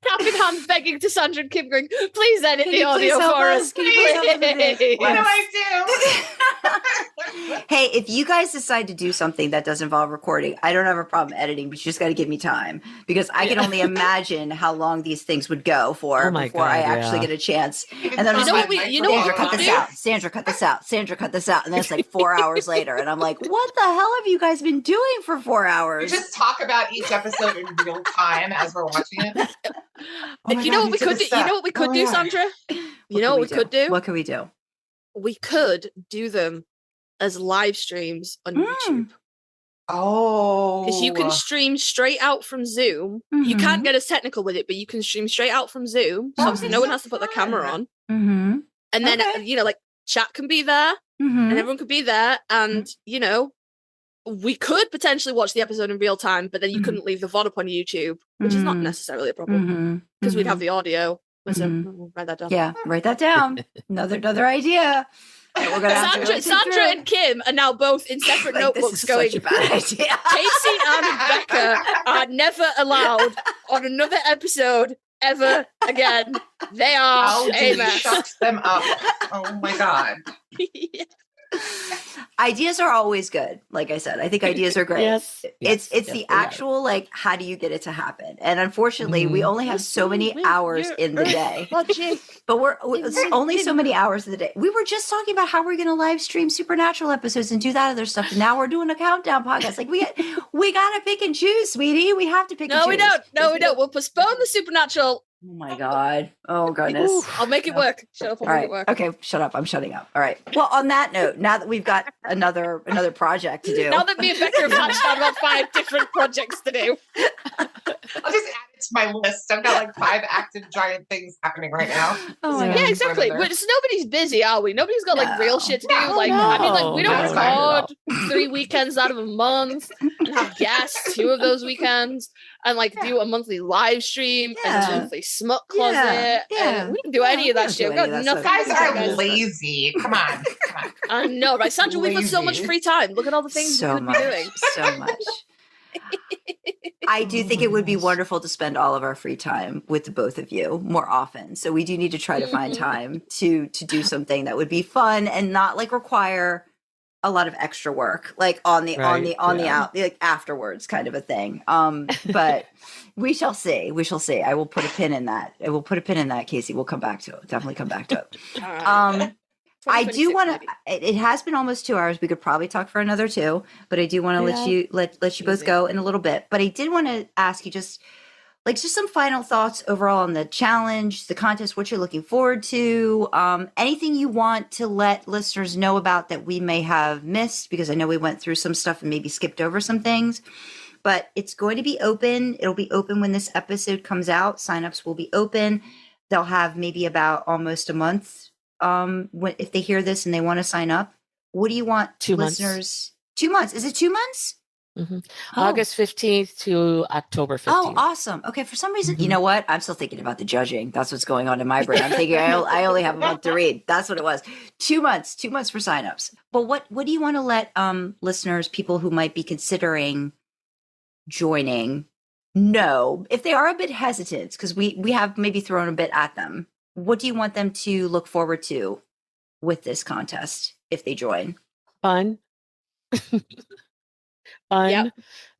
cap in hand begging to Sandra and Kym going, please edit Can the you please audio help for us? us. Can you please help us with it? What Yes. do I do? Hey, if you guys decide to do something that does involve recording, I don't have a problem editing, but you just got to give me time, because I can only imagine how long these things would go for Oh my before I God, actually yeah. get a chance. And then I'm You just know like, what we- you know what Sandra, we cut could this do? out. Sandra, cut this out. Sandra, cut this out. And then it's like 4 hours later, and I'm like, what the hell have you guys been doing for 4 We hours? just talk about each episode in real time as we're watching it. Oh my You know God, what we did could the do? You know step. what we could Oh do, my God. Sandra? You know can what we could do? What could we do? We could do them as live streams on YouTube. Oh. Because you can stream straight out from Zoom. You Mhm. can't get as technical with it, but you can stream straight out from Zoom. So That obviously would no be one so has to put the fun. camera on. Mm-hmm. And then, Okay. like chat can be there Mm-hmm. and everyone could be there. And, we could potentially watch the episode in real time, but then you Mhm. couldn't leave the VOD up on YouTube, which is not Mhm. necessarily a problem Mm-hmm. because we'd have the audio. So Mhm. we'll write that down. Yeah, write that down. Another idea. that we're gonna have to really think Sandra through. and Kym are now both in separate Like, this notebooks is going, such a bad idea. Kasey and Beka are never allowed on another episode ever again. They are How do a you mess. shut them up? Oh my God. Ideas are always good. Like I said, I think ideas are great. Yes. It's yes, the they are. actual, like, how do you get it to happen? And unfortunately, we Mhm. only have so many hours in the day. Logic. But it's only so many hours in the day. We were just talking about how we're going to live stream Supernatural episodes and do that other stuff. And now we're doing a countdown podcast. Like, we got to pick and choose, sweetie. We have to pick and No, choose. we don't. No, we don't. We'll postpone the Supernatural. Oh my God. Oh goodness. I'll make it work. Shut up. I'll All make right. it work. Okay. Shut up. I'm shutting up. All right. Well, on that note, now that we've got another project to do. Now that me and Becca have hatched out about 5 different projects to do. I'll just add it to my list. I've got like 5 active giant things happening right now. Oh my Yeah. God. Yeah, exactly. Further. But nobody's busy, are we? Nobody's got like No. real shit to do. No, Like, I mean, like we no, don't it's fine at record 3 weekends out of a month and have guests 2 of those weekends and like do a monthly live stream and Yeah. a monthly smut closet. Yeah. And we don't do any of we that don't shit. do We've got any of that nothing. stuff. You to guys do, are guys. lazy. Come on. I know, right? Sandra, we've got so much Lazy. free time. Look at all the things So we could much. be doing. So much. I do think it would be wonderful to spend all of our free time with the both of you more often. So we do need to try to find time to do something that would be fun and not like require a lot of extra work, like on the yeah. like afterwards kind of a thing. But we shall see. We shall see. I will put a pin in that. I will put a pin in that, Kasey. We'll come back to it. Definitely come back to it. All right. I do 2026 want maybe. to. It has been almost 2 hours. We could probably talk for another 2, but I do want to let you both Easy. go in a little bit. But I did want to ask you just some final thoughts overall on the challenge, the contest, what you're looking forward to, anything you want to let listeners know about that we may have missed, because I know we went through some stuff and maybe skipped over some things. But it's going to be open. It'll be open when this episode comes out. Signups will be open. They'll have maybe about almost a month. If they hear this and they want to sign up, what do you want 2 months. listeners? 2 months. Is it 2 months? Mhm. Oh. August 15th to October 15th. Oh, awesome. Okay. For some reason, you Mhm. know what? I'm still thinking about the judging. That's what's going on in my brain. I'm thinking I only have a month to read. That's what it was. 2 months, 2 months for signups. But what do you want to let listeners, people who might be considering joining, know if they are a bit hesitant, because we have maybe thrown a bit at them? What do you want them to look forward to with this contest if they join? Fun. Yep.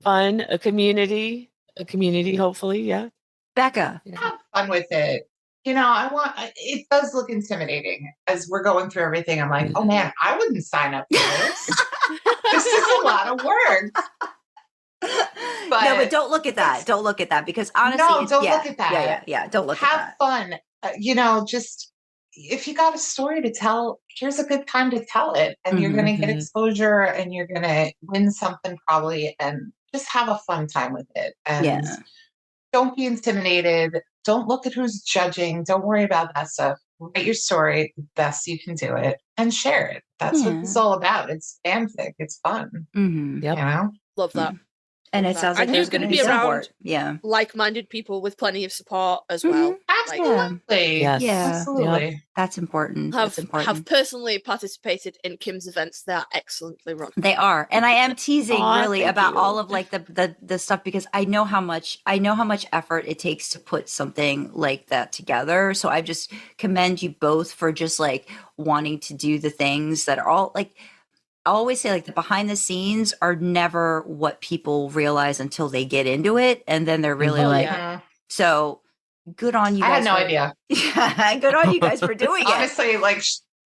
Fun, a community, a community, hopefully. Yeah. Beka. Have fun with it. It does look intimidating as we're going through everything. I'm like, oh man, I wouldn't sign up for this. This is a lot of work. But don't look at that. Don't look at that because honestly, don't look at that. Yeah. Don't look at that. Have fun. Just if you got a story to tell, here's a good time to tell it, and you're going to get exposure, and you're going to win something probably, and just have a fun time with it. And don't be intimidated. Don't look at who's judging. Don't worry about that stuff. Write your story the best you can do it and share it. That's what it's all about. It's fanfic. It's fun. Mm-hmm. Yep. Love that. And it sounds like there's going to be support. around like-minded people with plenty of support as well. Absolutely. Yes. Yeah. Absolutely. Yeah. That's important. Have personally participated in Kym's events. They are excellently run. They are. And I am teasing really about all of like the stuff because I know how much effort it takes to put something like that together. So I just commend you both for just like wanting to do the things that are all like I always say like the behind the scenes are never what people realize until they get into it. And then they're really so good on you guys. I had no idea. Yeah, good on you guys for doing it. Honestly, like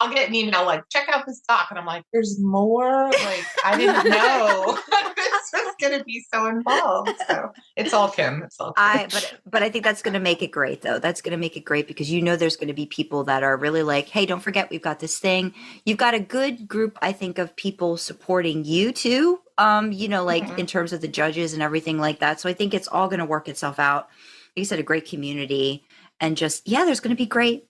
I'll get an email like, check out this doc. And I'm like, there's more? Like, I didn't know this was going to be so involved. So it's all Kym. It's all Kym. But I think that's going to make it great, though. That's going to make it great because there's going to be people that are really like, hey, don't forget, we've got this thing. You've got a good group, I think, of people supporting you, too, in terms of the judges and everything like that. So I think it's all going to work itself out. Like you said, a great community and just, there's going to be great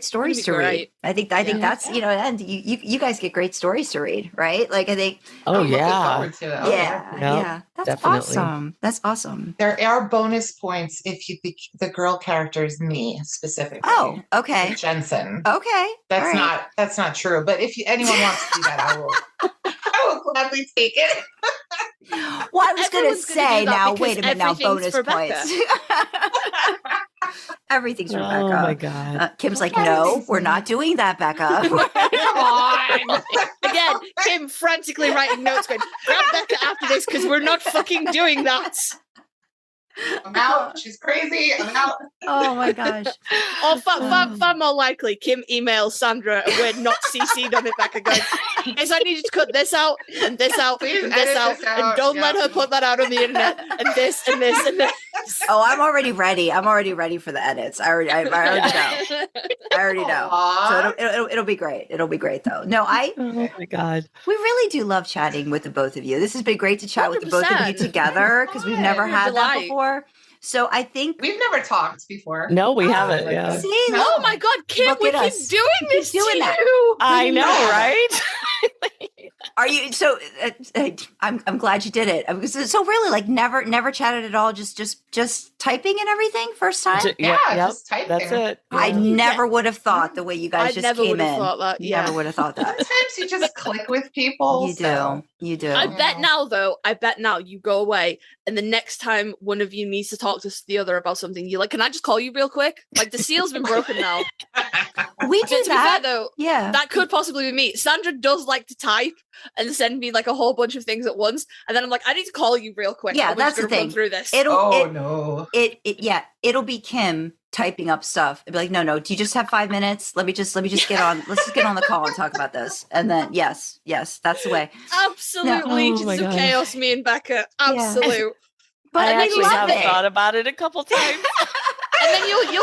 stories to read. I think that's, and you guys get great stories to read, right? Like I think. Oh, yeah. Looking forward to it. Yeah. That's definitely awesome. That's awesome. There are bonus points if the girl character is me specifically. Oh, okay. Like Jensen. Okay. That's not true. But if anyone wants to do that, I will gladly take it. Well, I was going to say now, wait a minute now, bonus points. Everything's for Beka. Oh my God. Kym's like, no, we're not doing that, Beka. Come on. Again, Kym frantically writing notes going, grab Beka after this because we're not fucking doing that. I'm out. She's crazy. I'm out. Oh my gosh. Or far more likely, Kym emails Sandra and we're not CC'd on it, Beka going, guys, I need you to cut this out and this out Please and this out and don't let her put that out on the internet and this and this and this. Oh, I'm already ready. I'm already ready for the edits. I already know. I already know. So it'll be great. It'll be great though. No, oh my God. We really do love chatting with the both of you. This has been great to chat with the both of you together because we've never had that before. So I think we've never talked before. No, we haven't. Yeah. See, oh my God, Kym, we keep doing this doing that. I know, right? Are you so? I'm glad you did it. So really, like never chatted at all. Just typing and everything first time. Just typing. That's it. Yeah. I never would have thought the way you guys just came in. Never would have thought that. Sometimes you just click with people. You do. I bet now you go away and the next time one of you needs to talk to the other about something, you're like, can I just call you real quick? Like the seal's been broken now. We do to that. be fair, though, yeah. That could possibly be me. Sandra does like to type and send me like a whole bunch of things at once. And then I'm like, I need to call you real quick. Yeah, that's the thing. Run through this. No. It'll be Kym typing up stuff. It'll be like, no, do you just have 5 minutes? Let me just get on. Let's just get on the call and talk about this. And then yes, that's the way. Absolute legions of chaos, me and Beka. Absolute. Yeah. But I actually have it. thought about it a couple times. And then you'll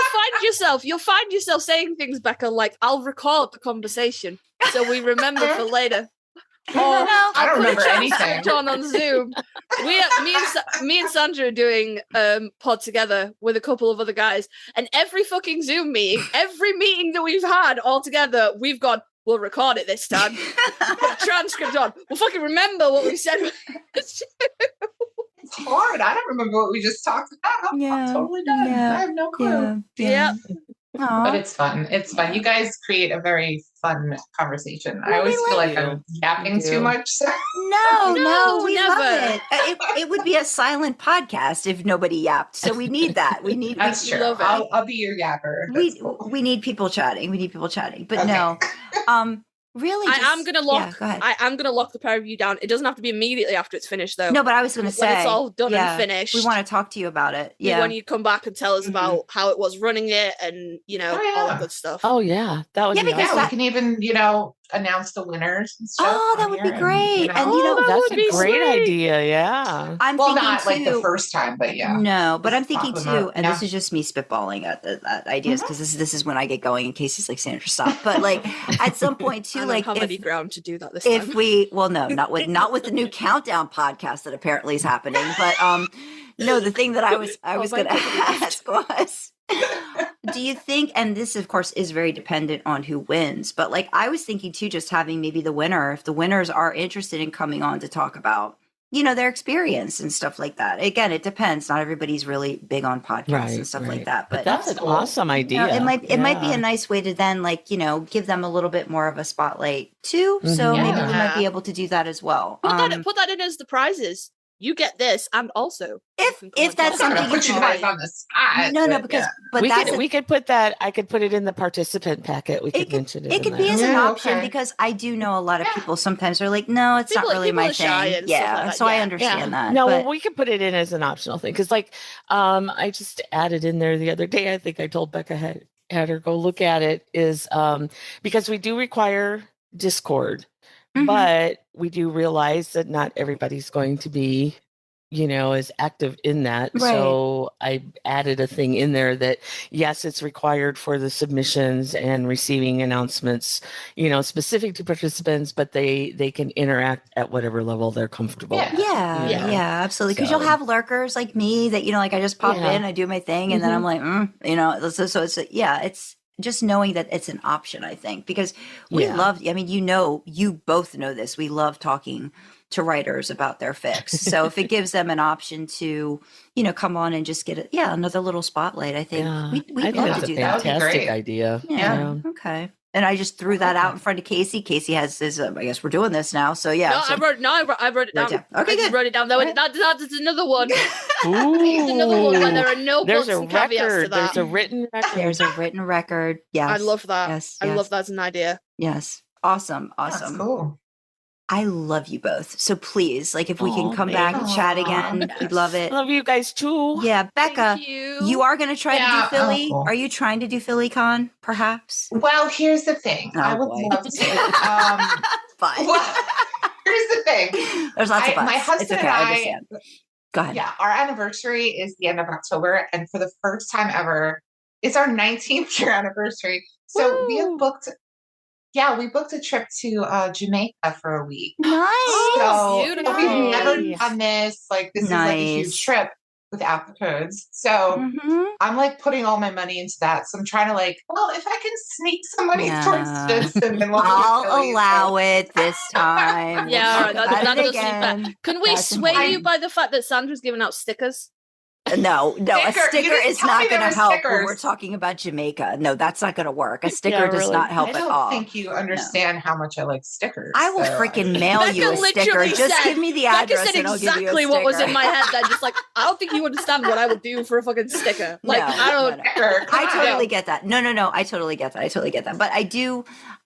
find yourself saying things, Beka, like, I'll record the conversation so we remember for later. Or I don't remember anything. On Zoom. Me and Sandra are doing pod together with a couple of other guys, and every fucking Zoom meeting, every meeting that we've had all together, we've gone, we'll record it this time. Put a transcript on. We'll fucking remember what we said. It's hard. I don't remember what we just talked about. I'm totally done. Yeah. I have no clue. Yeah. But it's fun. It's fun. You guys create a very fun conversation. I always feel like I'm yapping too much. So. No, we never. love it. It would be a silent podcast if nobody yapped. So we need that. That's true. I'll be your yapper. We need people chatting. But no. Really? I am gonna lock. Yeah, go ahead. I am gonna lock the pair of you down. It doesn't have to be immediately after it's finished, though. No, but I was going to say, when it's all done yeah, and finished, we want to talk to you about it. we Yeah. want you to come back and tell us about how it was running it, and all that good stuff. Oh yeah, that would Yeah, be because awesome. We can even, announce the winners and stuff. Oh, that on would be here great. and, And, that's would be a great sweet. idea. Yeah. I'm well, thinking not too, like the first time, but yeah. No, but I'm Just thinking pop them too, up. and Yeah. this is just me spitballing at ideas because this is when I get going. In case he's like, Sandra, stop. But like at some point too, I'm like on comedy ground to do that this if time. we, well, no, not with the new countdown podcast that apparently is happening. But no, the thing that I was my going to ask was, do you think, and this of course is very dependent on who wins, but like I was thinking too, just having maybe the winner, if the winners are interested in coming on to talk about, their experience and stuff like that. Again, it depends. Not everybody's really big on podcasts and stuff like that. But that's an awesome idea. it might be a nice way to then give them a little bit more of a spotlight too. So maybe we might be able to do that as well. Put that in as the prizes. You get this, and also if that's I'm something gonna put you guys on the spot. no, but because yeah. but we could put that. I could put it in the participant packet. We could mention it. It could in be there. as an Yeah, option okay. because I do know a lot of people sometimes are like, no, it's not really my are shy thing. and stuff Yeah, like that. so I Yeah. understand that. No, but we could put it in as an optional thing because, I just added in there the other day. I think I told Beka had her go look at it. Is because we do require Discord, but we do realize that not everybody's going to be is active in that. Right. So I added a thing in there that, yes, it's required for the submissions and receiving announcements, specific to participants, but they can interact at whateper level they're comfortable. Yeah. at, Yeah, absolutely. Because So- you'll have lurkers like me that, I just pop Yeah. in, I do my thing, and then I'm like, so it's, it's just knowing that it's an option, I think, because we love, you both know this. We love talking to writers about their fics. So if it gives them an option to, come on and just get another little spotlight, I think we'd love to do that. That would be Fantastic great. idea. Yeah. Okay. And I just threw that out in front of Kasey. Kasey has his, I guess we're doing this now. So yeah. No, so, I wrote it down. Okay, I just good. wrote it down. That's another one. Ooh, It's another one where there are no there's buts a and caveats to record. that. There's a written record. There's a written record. Yes. I love that. Yes. I love that as an idea. Yes. Awesome. That's cool. I love you both. So please, if we can Aw, come back and chat Aw, again, yes. we'd love it. Love you guys too. Yeah. Becca, Thank you. you are going to try to Yeah, do Philly. cool. Are you trying to do Philly Con, perhaps? Well, here's the thing. Oh, I would boy. love to. Fine. Well, here's the thing. There's lots of My buts. husband It's okay. and I I, understand. Go ahead. yeah, our anniversary is the end of October, and for the first time ever, it's our 19th year anniversary. So we have booked. Yeah, we booked a trip to Jamaica for a week. Nice. So beautiful. we've never Nice. done this. This is like a huge Nice. trip without the codes. So Mhm. I'm putting all my money into that. So I'm trying to if I can sneak some money Yeah. towards this, and then I'll allow it this time. Yeah, all right, We'll that talk about does it seem fair. again. Can we That's sway fine. you by the fact that Sandra's giving out stickers? No, a Sticker. You sticker didn't is tell not me there going to were help when stickers. we're talking about Jamaica. No, that's not going to work. A sticker Yeah, does really. not help I at don't all. think you understand how much I like stickers. I will so freaking mail you a Becca sticker. literally Just said- give me the Becca address said and I'll give you a exactly sticker. what was in my head. Then just I don't think you understand what I would do for a fucking sticker. No, I don't. no. Sticker, come I on. totally get that. No. I totally get that. But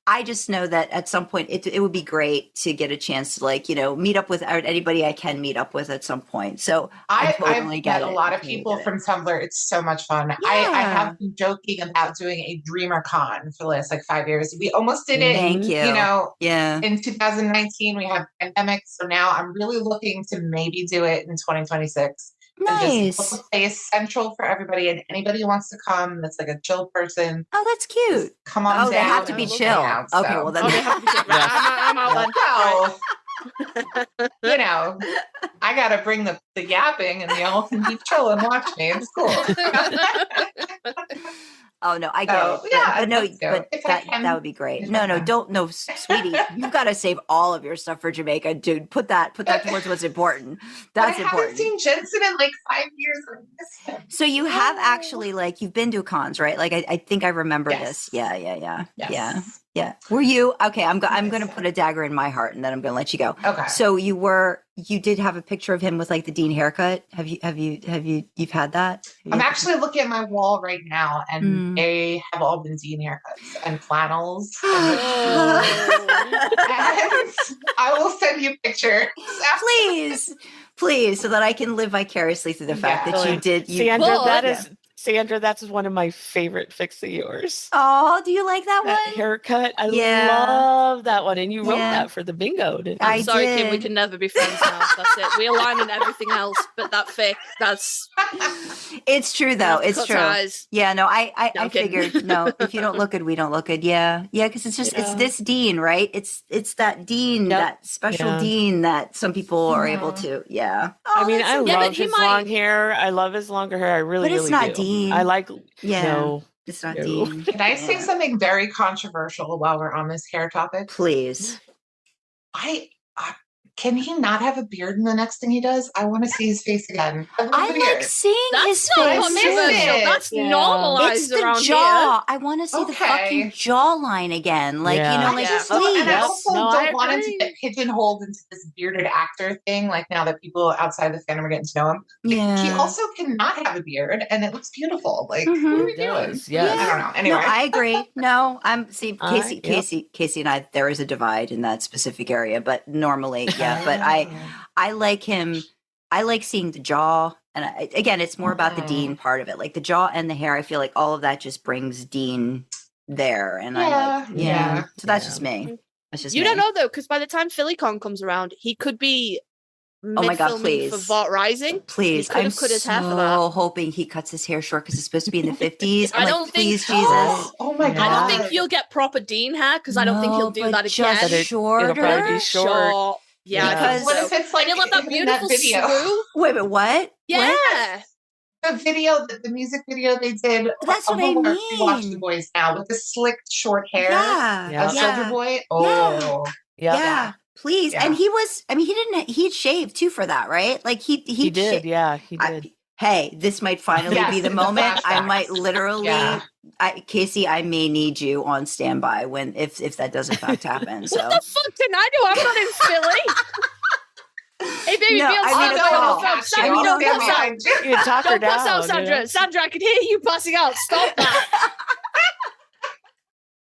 I just know that at some point it would be great to get a chance to meet up with anybody I can meet up with at some point. So I totally I've get met it. a lot of I totally people get it. from Tumblr. It's so much fun. I Yeah. have been joking about doing a Dreamer Con for the last 5 years. We almost did it. Thank you. Yeah. In 2019, we have pandemic. So now I'm really looking to maybe do it in 2026. And Nice. just book a place central for everybody, and anybody who wants to come that's a chill person, Oh, that's cute. come on Oh, down. they have to be and chill. hang out, Okay, so. well then. Oh, they have to be chill. Yes. I'm out then. Well, I got to bring the yapping, and y'all can be chill and watch me. It's cool. Oh no, I get So, it. But, yeah, but no, let's go. but If I that can. would be great. If No, I no, can. don't no, sweetie. You've got to save all of your stuff for Jamaica, dude. Put that towards what's important. That's I haven't important. seen Jensen in 5 years. I miss him. So you have actually you've been to cons, right? I think I remember Yes. this. Yeah. Yes. Yeah. Were you okay? I'm going to put a dagger in my heart, and then I'm going to let you go. Okay. So you were you did have a picture of him with like the Dean haircut. You've had that? I'm actually looking at my wall right now, and they have all been Dean haircuts and flannels. And I will send you pictures. Please, so that I can live vicariously through the fact that you did. Sandra, that's one of my favorite fics of yours. Oh, do you like that one? Haircut. I love that one. And you wrote that for the bingo. I'm sorry, Kim, we can never be friends now. That's it. We align in everything else, but that fic, that's... It's true, though. It's true. Ties. Yeah, no, I figured, no, if you don't look good, we don't look good. Yeah, because it's just, it's this Dean, right? It's that Dean, that special Dean that some people are able to, Oh, I mean, I love his long hair. I love his longer hair. I really, but it's not do. Dean. I like, it's not Dean. Can I say something very controversial while we're on this hair topic? Please. Can he not have a beard in the next thing he does? I want to see his face again. I like seeing his face. That's normalized it's around the jaw. here. I want to see the fucking jawline again. Like, And I also don't want him agree. to get pigeonholed into this bearded actor thing, like now that people outside the fandom are getting to know him. Yeah. He also cannot have a beard, and it looks beautiful. Like, what are we doing? Yeah. I don't know. Anyway. No, I agree. No, Kasey and I, there is a divide in that specific area, but normally, but I like him. I like seeing the jaw. And again, it's more about the Dean part of it. Like the jaw and the hair, I feel like all of that just brings Dean there. And so that's just me. That's just you me. don't know, though, because by the time PhillyCon comes around, he could be please. for Vought Rising. Please. I'm cut his hair for that. hoping he cuts his hair short because it's supposed to be in the 50s. I don't think Jesus. Oh my God. I don't think he'll get proper Dean hair because I don't think he'll do that again. Shorter. It'll probably be short. Yeah, Because what if it's like you'll have that beautiful video? swoop. Wait, but what? Yeah. What? The music video they did. That's what I We watch mean. The Boys now with the slicked short hair. Yeah. Of Soldier Boy. Oh. Yeah. Please. Yeah. And he'd shaved too for that, right? Like he did. He did. Hey, this might finally be the moment. I might literally, Kasey, I may need you on standby if that does in fact happen. So. What the fuck can I do? I'm not in Philly. Hey, baby, No, be on I mean, Sandra. no, Don't no, pass out. You talk her Don't pass down. out, Sandra. Sandra, I can hear you passing out. Stop that.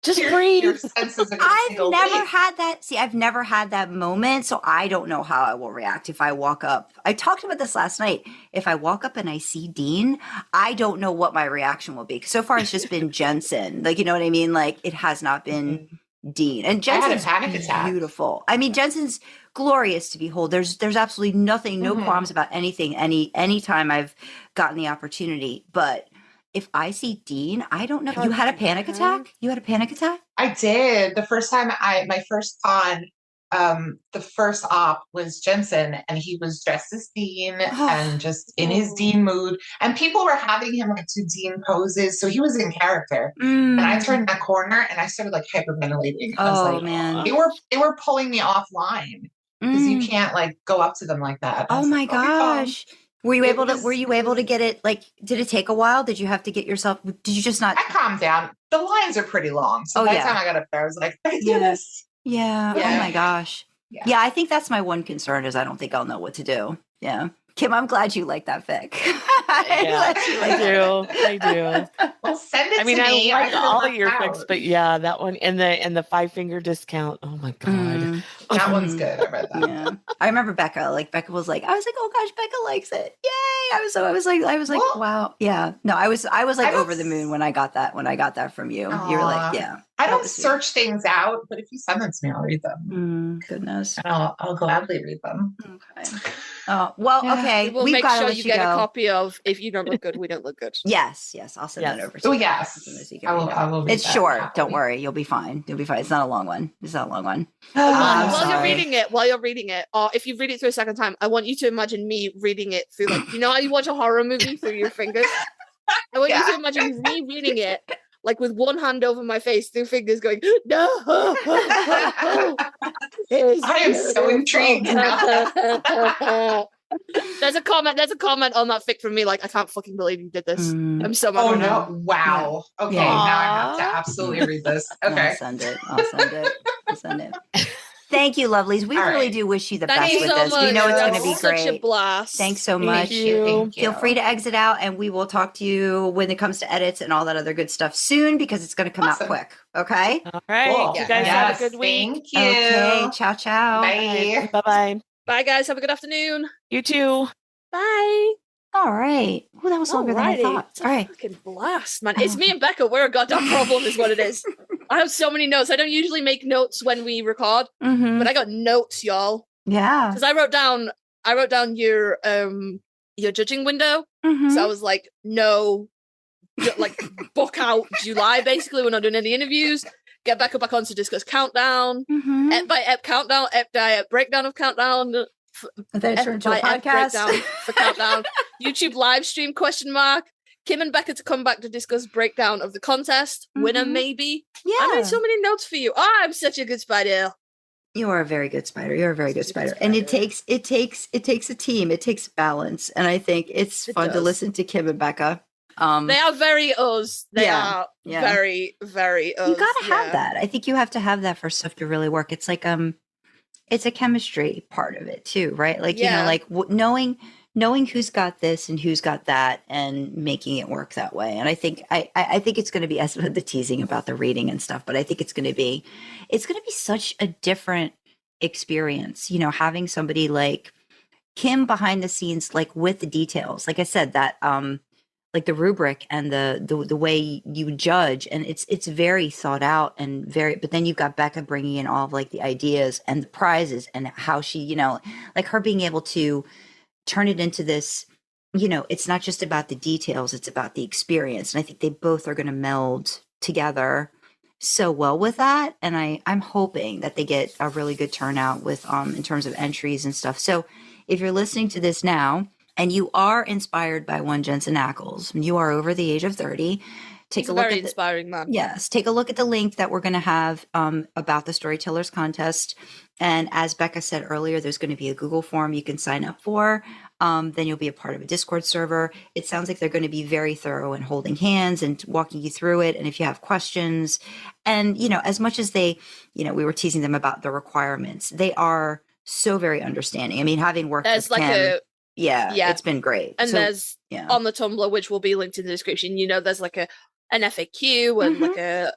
Just breathe. Your senses are I've never had that moment, so I don't know how I will react if I walk up. I talked about this last night. If I walk up and I see Dean, I don't know what my reaction will be. 'Cause so far, it's just been Jensen. Like, you know what I mean? Like, it has not been Dean. And Jensen's panic attack. beautiful. I mean, Jensen's glorious to behold. There's absolutely nothing, no qualms about anything. Anytime I've gotten the opportunity, but. If I see Dean, I don't know. You had a panic attack? You had a panic attack? I did. The first time my first con, the first op was Jensen, and he was dressed as Dean and just in his Dean mood. And people were having him like do Dean poses, so he was in character. And I turned that corner and I started like hyperventilating. I was like, man, they were pulling me offline because you can't like go up to them like that. Oh my gosh. Were you able to get it? Like, did it take a while? Did you have to get yourself? Did you just not? I calmed down. The lines are pretty long, so by the time I got up there, I was like, I can do this. Yeah. Oh my gosh. Yeah. I think that's my one concern is I don't think I'll know what to do. Yeah. Kim, I'm glad you like that fic. I do. Well, send it to me. I like all of your fics, but that one and the 5-finger discount. Oh my God. That one's good. I read that. Yeah. I remember Beka. Like Beka was like, I was like, oh gosh, Beka likes it. Yay. I was like, wow. Yeah. No, I was like over the moon when I got that from you. You were like, yeah. I don't search things out, but if you send them to me, I'll read them. Goodness. And I'll gladly read them. Okay. Oh, well, okay. We'll make sure you get a copy of If You Don't Look Good, We Don't Look Good. Yes. I'll send that over to you. Oh, yes. I will read it's that short. happily. Don't worry. You'll be fine. It's not a long one. While you're reading it, or if you read it through a second time, I want you to imagine me reading it through, like, you know how you watch a horror movie through your fingers? I want you to imagine me reading it, like with one hand over my face, two fingers going, no. I am so intrigued. There's a comment on that fic from me, like, I can't fucking believe you did this. I'm so mad. Oh no. Wow. Okay, now I have to absolutely read this. Okay. I'll send it. Thank you, lovelies. We All really right. do wish you the Thank best you with so this. much. We know it's That going to was be such a great. blast. Thanks so Thank much. you. Feel free to exit out, and we will talk to you when it comes to edits and all that other good stuff soon because it's going to come out Awesome. quick. Okay? All right. Cool. You guys have a good week. Thank you. Okay. Ciao, ciao. Bye. Bye-bye. Bye, guys. Have a good afternoon. You too. Bye. All right. Oh, that was longer than I Alrighty. thought. It's a All right. fucking blast, man. It's me and Beka. We're a goddamn problem, is what it is. I have so many notes. I don't usually make notes when we record, Mm-hmm. but I got notes, y'all. Yeah. Because I wrote down your judging window. Mm-hmm. So I was like, no, like book out July. Basically, we're not doing any interviews. Get Beka back on to discuss Countdown. Mm-hmm. Ep by Ep Countdown. Ep by Ep breakdown of Countdown. And then it turned into a Ep podcast. breakdown for Countdown. YouTube live stream ? Kym and Beka to come back to discuss breakdown of the contest. Winner Mhm. maybe. Yeah. I made so many notes for you. Oh, I'm such a good spider. You are a very good spider. You're a very good Such a good spider. And it spider. takes a team. It takes balance. And I think it's It fun to does. listen to Kym and Beka. They are very us. They Yeah, are yeah. very, very us. You gotta have yeah. that. I think you have to have that for stuff to really work. It's like it's a chemistry part of it too, right? Like you know, Yeah. like knowing who's got this and who's got that, and making it work that way. And I think I think it's going to be, as with the teasing about the reading and stuff, but I think it's going to be such a different experience. You know, having somebody like Kym behind the scenes, like with the details. Like I said, that like the rubric and the way you judge, and it's very thought out and very, but then you've got Beka bringing in all of like the ideas and the prizes and how she, you know, like her being able to turn it into this, you know, it's not just about the details, it's about the experience. And I think they both are going to meld together so well with that. And I'm hoping that they get a really good turnout with in terms of entries and stuff. So if you're listening to this now and you are inspired by one Jensen Ackles, and you are over the age of 30, take He's a a look very at the, inspiring man. yes, take a look at the link that we're going to have about the Storytellers Contest. And as Beka said earlier, there's going to be a Google form you can sign up for. Then you'll be a part of a Discord server. It sounds like they're going to be very thorough in holding hands and walking you through it. And if you have questions, and, you know, as much as they, you know, we were teasing them about the requirements, they are so very understanding. I mean, having worked There's with like Kym, yeah. it's been great. And So, there's yeah. on the Tumblr, which will be linked in the description, you know, there's like an FAQ and like a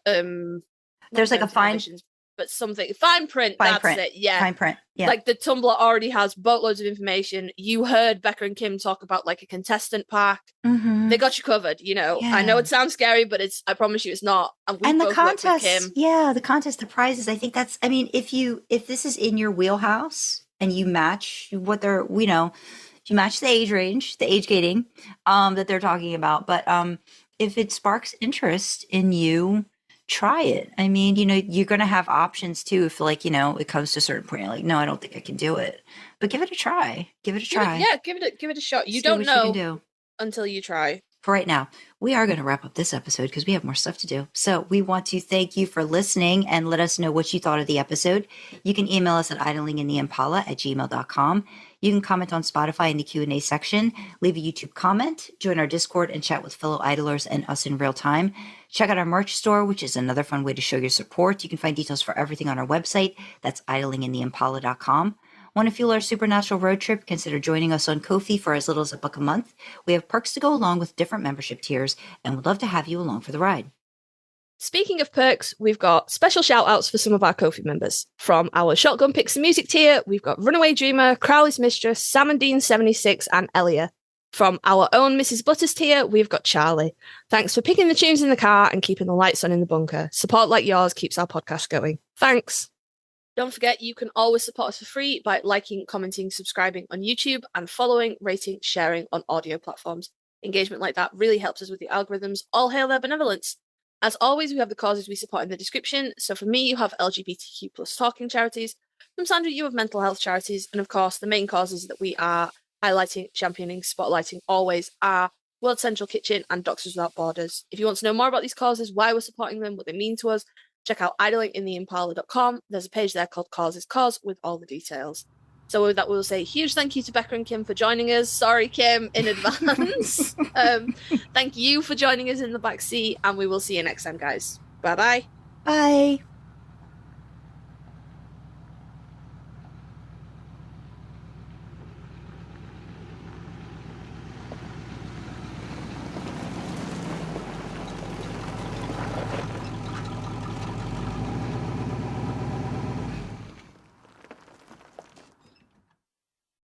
There's like a fine conditions, but something fine print. Fine That's print. it. Yeah. fine print. Yeah. Like the Tumblr already has boatloads of information. You heard Beka and Kym talk about like a contestant pack. Mhm. They got you covered, you know. I know Yeah. it sounds scary, but I promise you it's not. And, we And the both worked with contest, Kym. yeah, the contest, the prizes. I think that's, I mean, if this is in your wheelhouse and you match what they're, you know, if you match the age range, the age gating that they're talking about, but if it sparks interest in you, try it. I mean, you know, you're going to have options too. If like, you know, it comes to a certain point, you're like, no, I don't think I can do it, but give it a try. Give it a try. Give it a shot. You See don't what know you can do. until you try. For right now, we are going to wrap up this episode because we have more stuff to do. So we want to thank you for listening and let us know what you thought of the episode. You can email us at idlingintheimpala@gmail.com. You can comment on Spotify in the Q&A section, leave a YouTube comment, join our Discord, and chat with fellow idlers and us in real time. Check out our merch store, which is another fun way to show your support. You can find details for everything on our website. That's idlingintheimpala.com. Want to fuel our supernatural road trip? Consider joining us on Ko-fi for as little as $1 a month. We have perks to go along with different membership tiers, and would love to have you along for the ride. Speaking of perks, we've got special shout outs for some of our Ko-fi members. From our Shotgun Picks and Music tier, we've got Runaway Dreamer, Crowley's Mistress, Sam and Dean 76, and Elia. From our own Mrs. Butters tier, we've got Charlie. Thanks for picking the tunes in the car and keeping the lights on in the bunker. Support like yours keeps our podcast going. Thanks. Don't forget, you can always support us for free by liking, commenting, subscribing on YouTube, and following, rating, sharing on audio platforms. Engagement like that really helps us with the algorithms. All hail their benevolence. As always, we have the causes we support in the description. So for me, you have LGBTQ plus talking charities. From Sandra, you have mental health charities. And of course, the main causes that we are highlighting, championing, spotlighting always are World Central Kitchen and Doctors Without Borders. If you want to know more about these causes, why we're supporting them, what they mean to us, check out idlingintheimpala.com. There's a page there called Causes Cause with all the details. So with that, we'll say a huge thank you to Beka and Kym for joining us. Sorry, Kym, in advance. Thank you for joining us in the backseat, and we will see you next time, guys. Bye-bye. Bye.